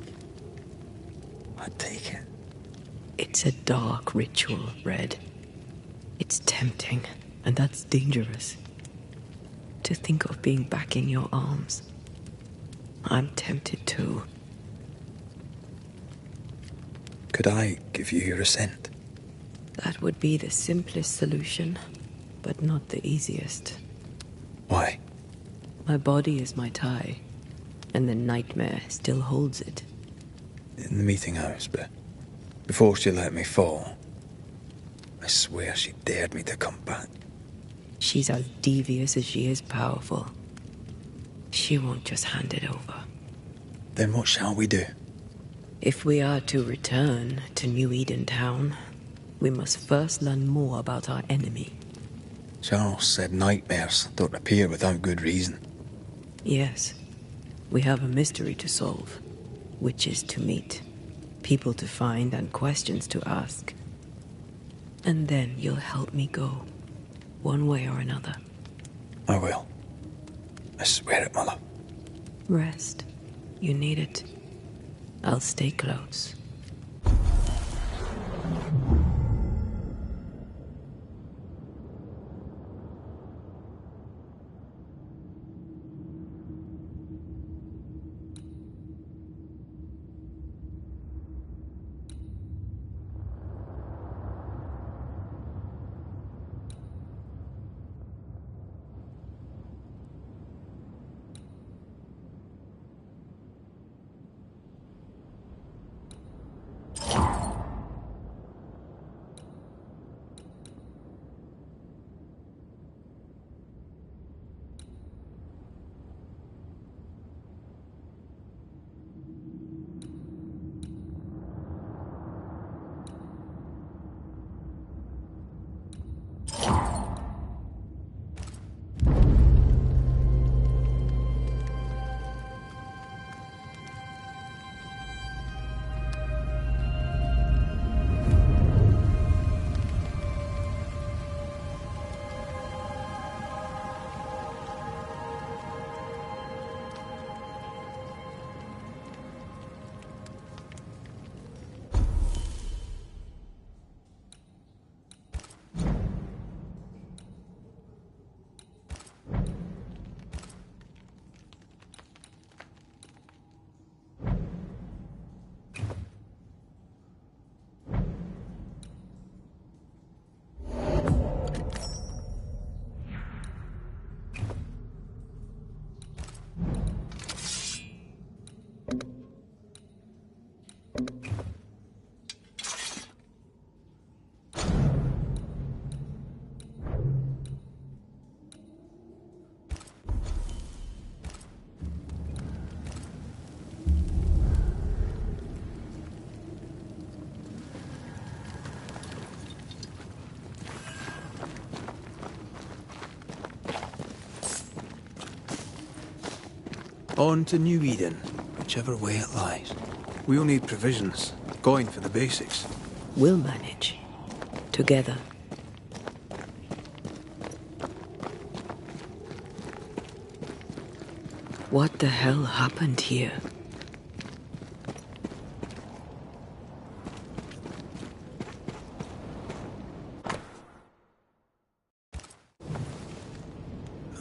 I'd take it. It's a dark ritual, Red. It's tempting, and that's dangerous. To think of being back in your arms. I'm tempted too. Could I give you your assent? That would be the simplest solution, but not the easiest. Why? My body is my tie, and the nightmare still holds it. In the meeting house, but before she let me fall, I swear she dared me to come back. She's as devious as she is powerful. She won't just hand it over. Then what shall we do? If we are to return to New Eden Town, we must first learn more about our enemy. Charles said nightmares don't appear without good reason. Yes, we have a mystery to solve, witches to meet, people to find, and questions to ask. And then you'll help me go, one way or another. I will. I swear it, my love. Rest. You need it. I'll stay close. On to New Eden, whichever way it lies. We'll need provisions, going for the basics. We'll manage. Together. What the hell happened here?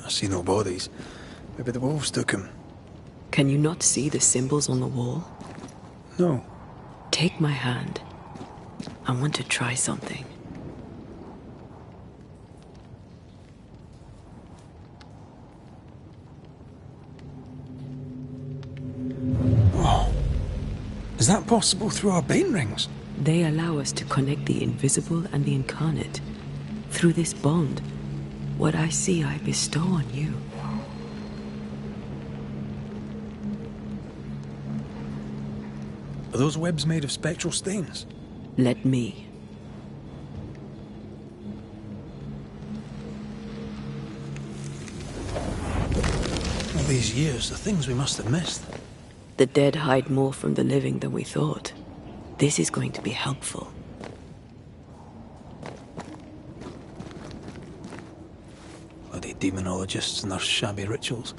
I see no bodies. Maybe the wolves took him. Can you not see the symbols on the wall? No. Take my hand. I want to try something. Oh. Is that possible through our bane rings? They allow us to connect the invisible and the incarnate. Through this bond, what I see I bestow on you. Are those webs made of spectral stains? Let me. All these years, the things we must have missed. The dead hide more from the living than we thought. This is going to be helpful. Bloody demonologists and their shabby rituals.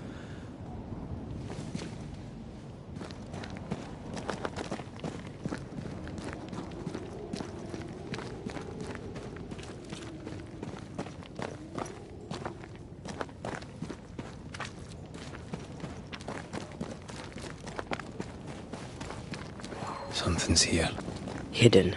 Something's here. Hidden.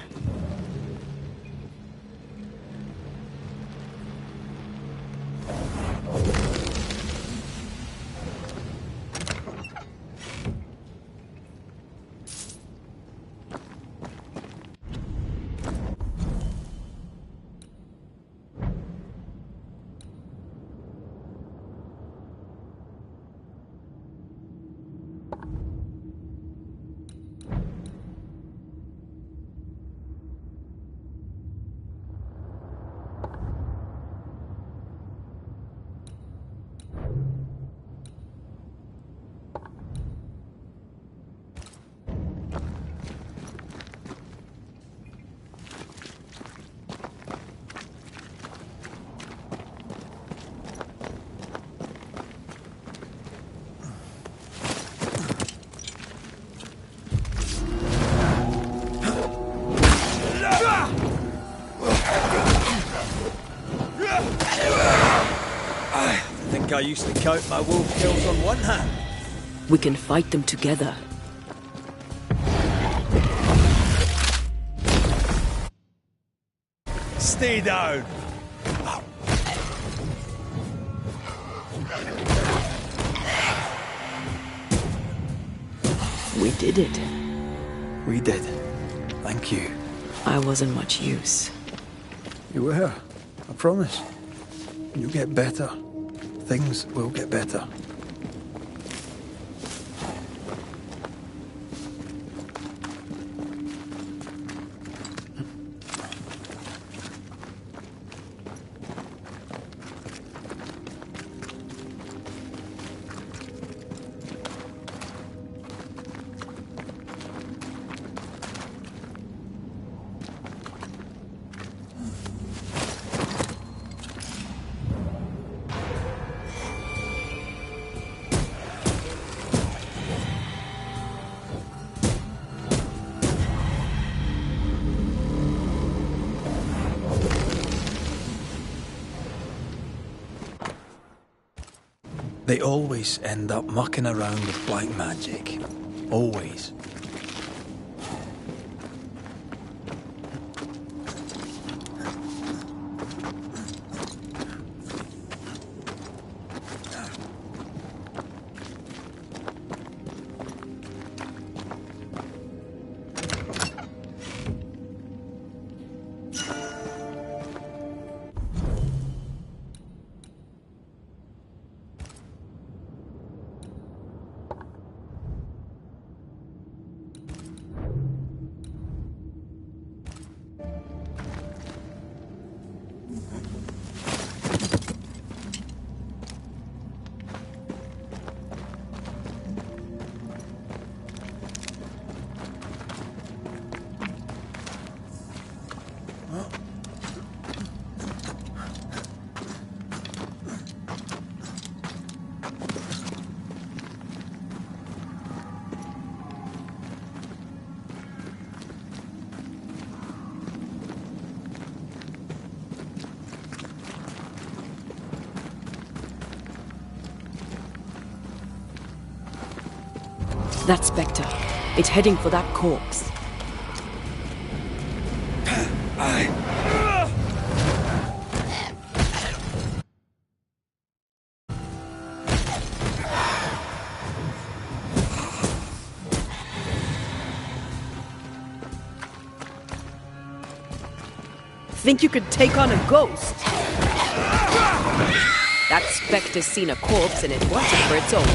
I used to count my wolf kills on one hand. We can fight them together. Stay down. We did it. We did. Thank you. I wasn't much use. You were. I promise. You'll get better. Things will get better. They always end up mucking around with black magic. Always. That spectre. It's heading for that corpse. Think you could take on a ghost? That spectre's seen a corpse and it wants it for its own.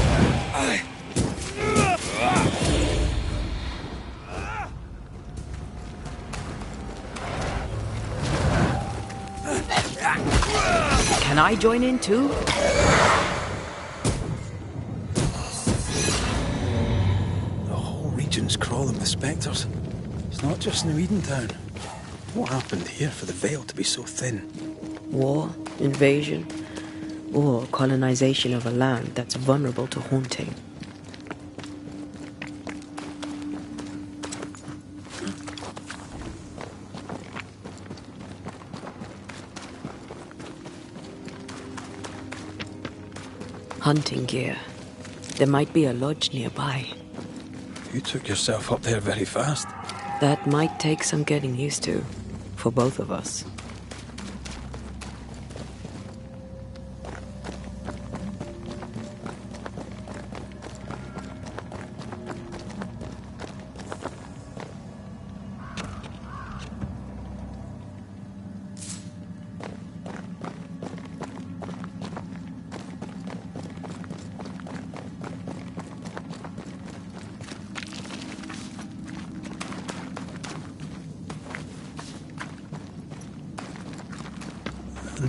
Can I join in too? The whole region's crawling with spectres. It's not just New Eden Town. What happened here for the veil to be so thin? War, invasion, or colonization of a land that's vulnerable to haunting. Hunting gear. There might be a lodge nearby. You took yourself up there very fast. That might take some getting used to, for both of us.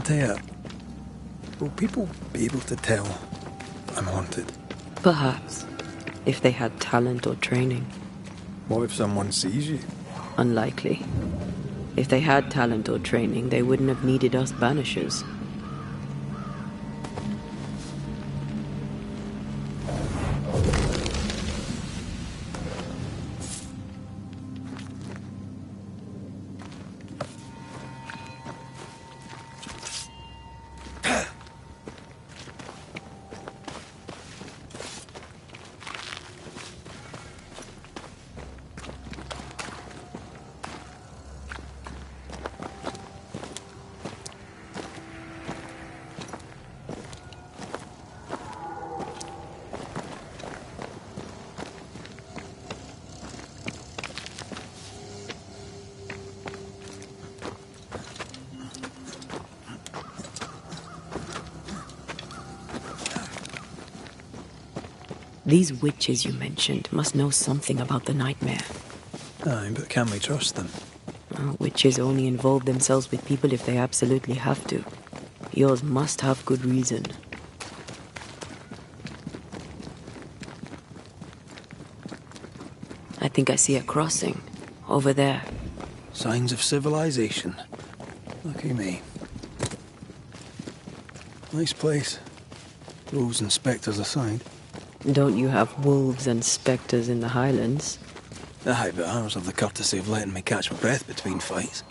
And will people be able to tell I'm haunted? Perhaps, if they had talent or training. What if someone sees you? Unlikely. If they had talent or training, they wouldn't have needed us banishers. These witches you mentioned must know something about the nightmare. Aye, but can we trust them? Well, witches only involve themselves with people if they absolutely have to. Yours must have good reason. I think I see a crossing. Over there. Signs of civilization. Lucky me. Nice place. Wolves and spectres aside. Don't you have wolves and spectres in the Highlands? Aye, but ours have the courtesy of letting me catch my breath between fights.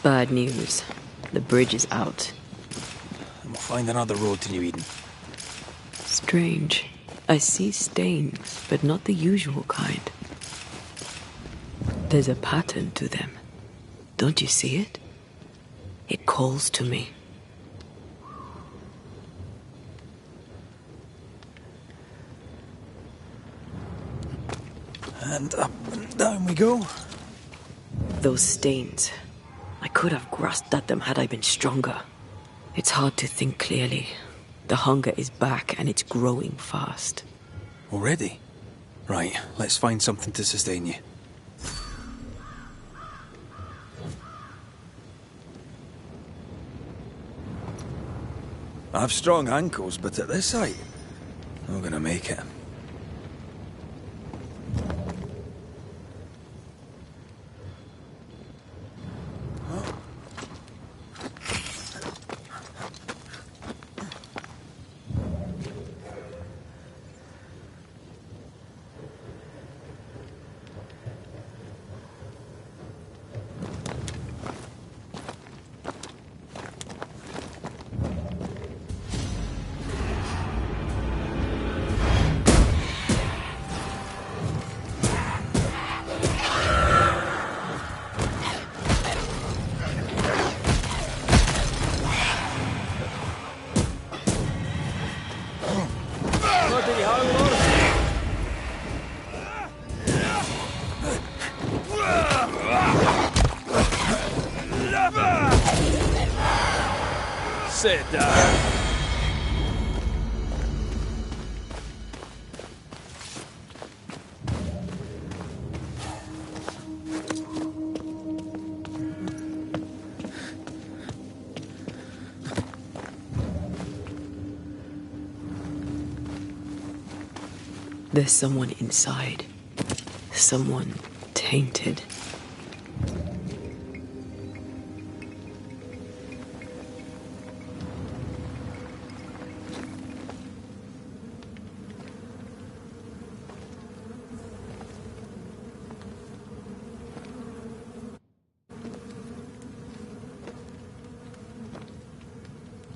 Bad news. The bridge is out. And we'll find another road to New Eden. Strange. I see stains, but not the usual kind. There's a pattern to them. Don't you see it? It calls to me. And up and down we go. Those stains. I could have grasped at them had I been stronger. It's hard to think clearly. The hunger is back and it's growing fast. Already? Right, let's find something to sustain you. I have strong ankles, but at this height, I'm gonna make it. Sit down. There's someone inside. Someone tainted.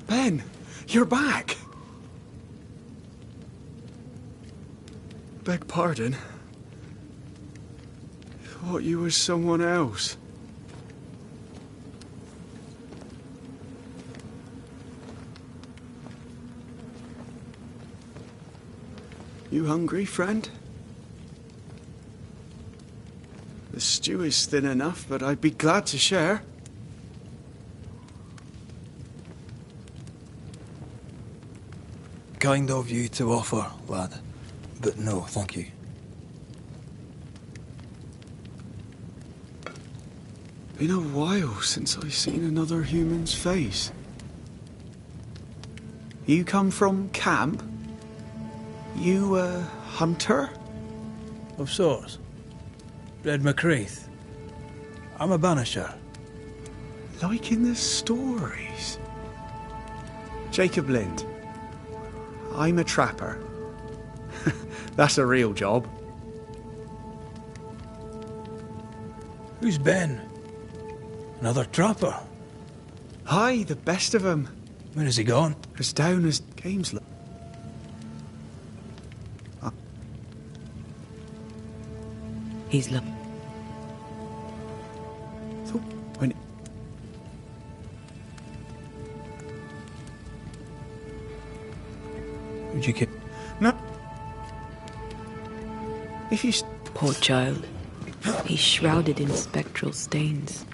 Ben, you're back. Beg pardon. Thought you was someone else. You hungry, friend? The stew is thin enough, but I'd be glad to share. Kind of you to offer, lad. But no, thank you. Been a while since I've seen another human's face. You come from camp? You a hunter? Of sorts. Red McCraith. I'm a banisher. Like in the stories. Jacob Lind. I'm a trapper. That's a real job. Who's Ben? Another trapper? Aye, the best of 'em. Where has he gone? As down as games. He's So when Would you keep? no, if you poor child. He's shrouded in spectral stains.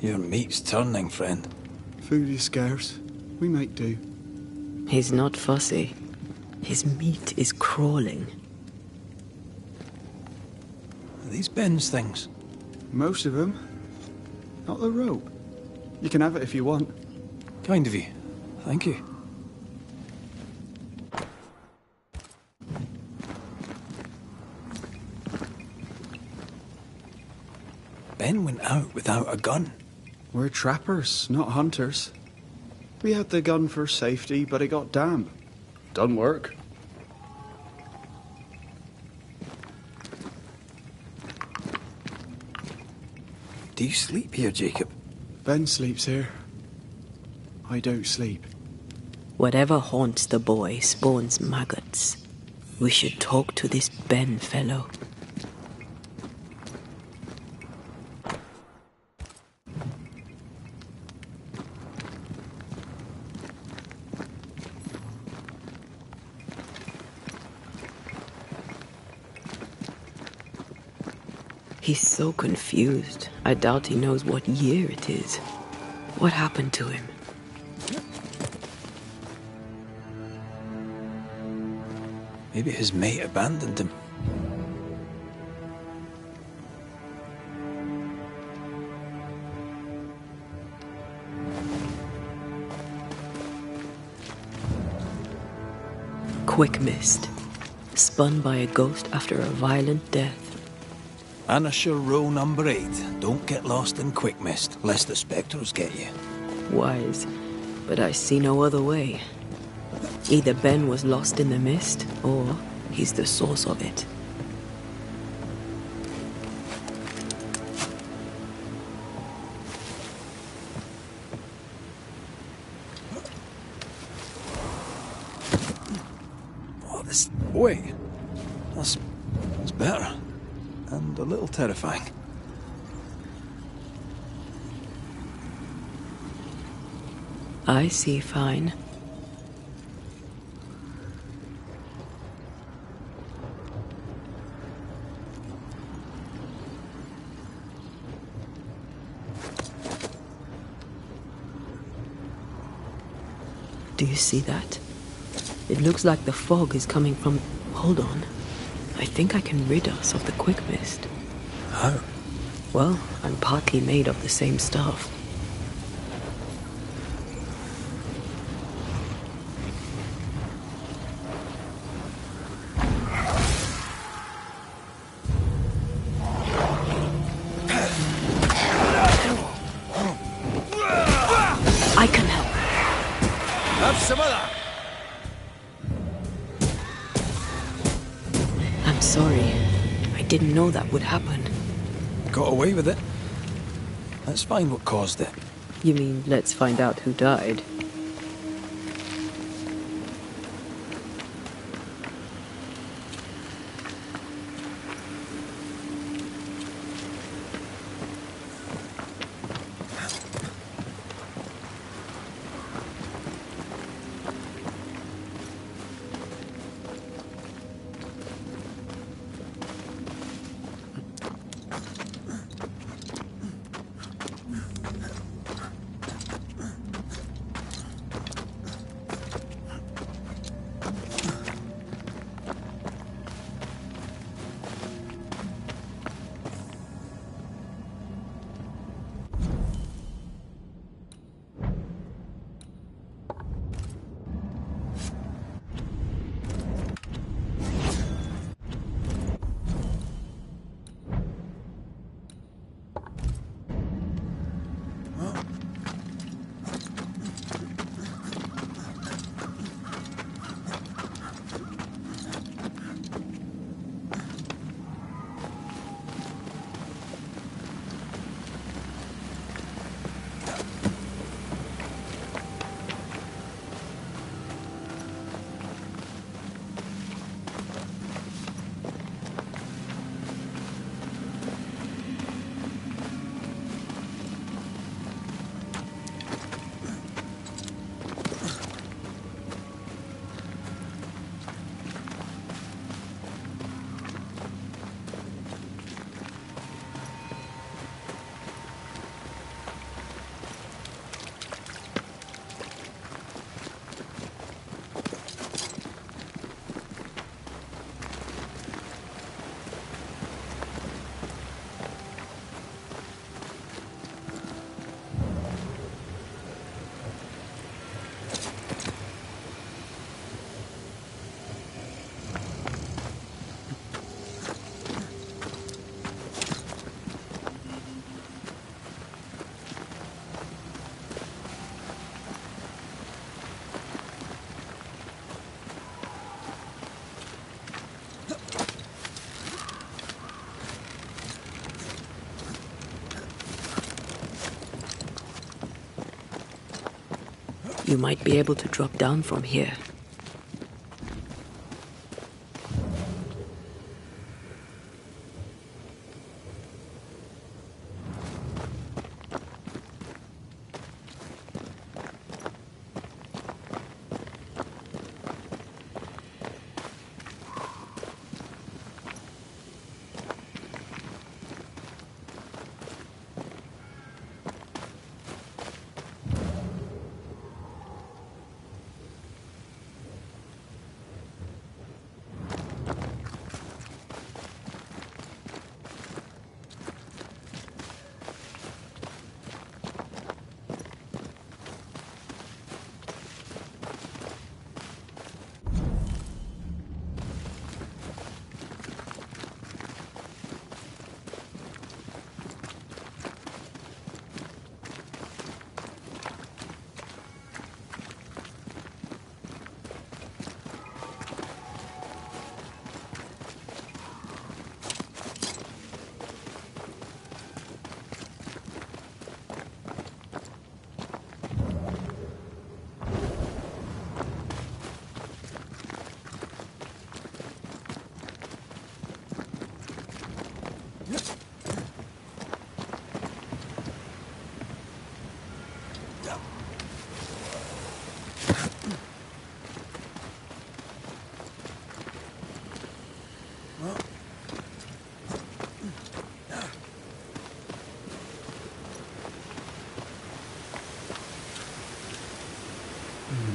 Your meat's turning, friend. food is scarce, we make do. He's not fussy. His meat is crawling. Are these Ben's things? Most of 'em. Not the rope. You can have it if you want. Kind of you. Thank you. Ben went out without a gun. We're trappers, not hunters. We had the gun for safety, but it got damp. Doesn't work. Do you sleep here, Jacob? Ben sleeps here. I don't sleep. Whatever haunts the boy spawns maggots. We should talk to this Ben fellow. He's so confused. I doubt he knows what year it is. What happened to him? Maybe his mate abandoned him. Quick mist. Spun by a ghost after a violent death. Anisher rule number 8. Don't get lost in quick mist, lest the spectres get you. Wise, but I see no other way. Either Ben was lost in the mist, or he's the source of it. Oh, this way. That's better. And a little terrifying. I see fine. Do you see that? It looks like the fog is coming from... Hold on. I think I can rid us of the quick mist. How? Well, I'm partly made of the same stuff. I can help. Have some of that. I'm sorry. I didn't know that would happen. Got away with it. Let's find what caused it. You mean, let's find out who died? You might be able to drop down from here.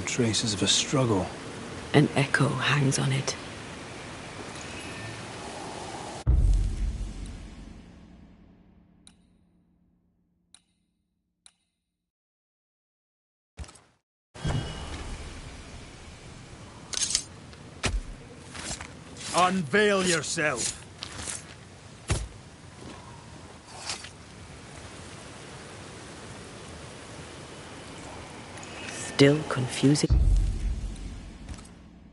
Traces of a struggle. An echo hangs on it. Unveil yourself. Still confusing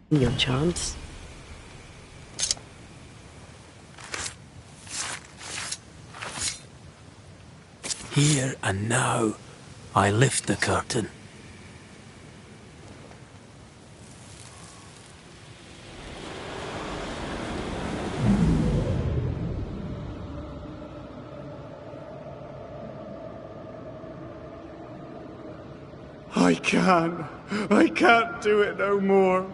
your charms? Here and now, I lift the curtain. I can't do it no more.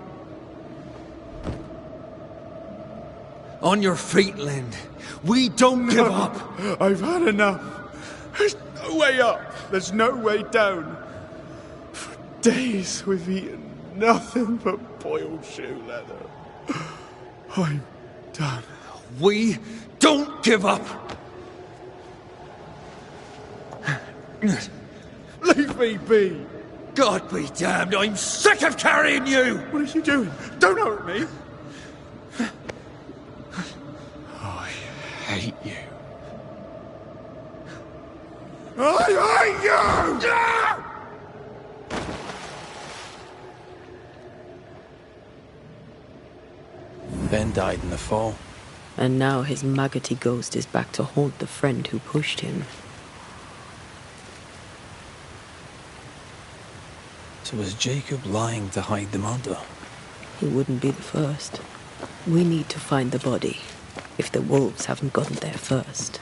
On your feet, Lind. We don't give up. I've had enough. There's no way up. There's no way down. For days we've eaten nothing but boiled shoe leather. I'm done. We don't give up. Leave me be. God be damned, I'm sick of carrying you! What are you doing? Don't hurt me. I hate you. I hate you! Ben died in the fall. And now his maggoty ghost is back to haunt the friend who pushed him. So was Jacob lying to hide the murder? He wouldn't be the first. We need to find the body, if the wolves haven't gotten there first.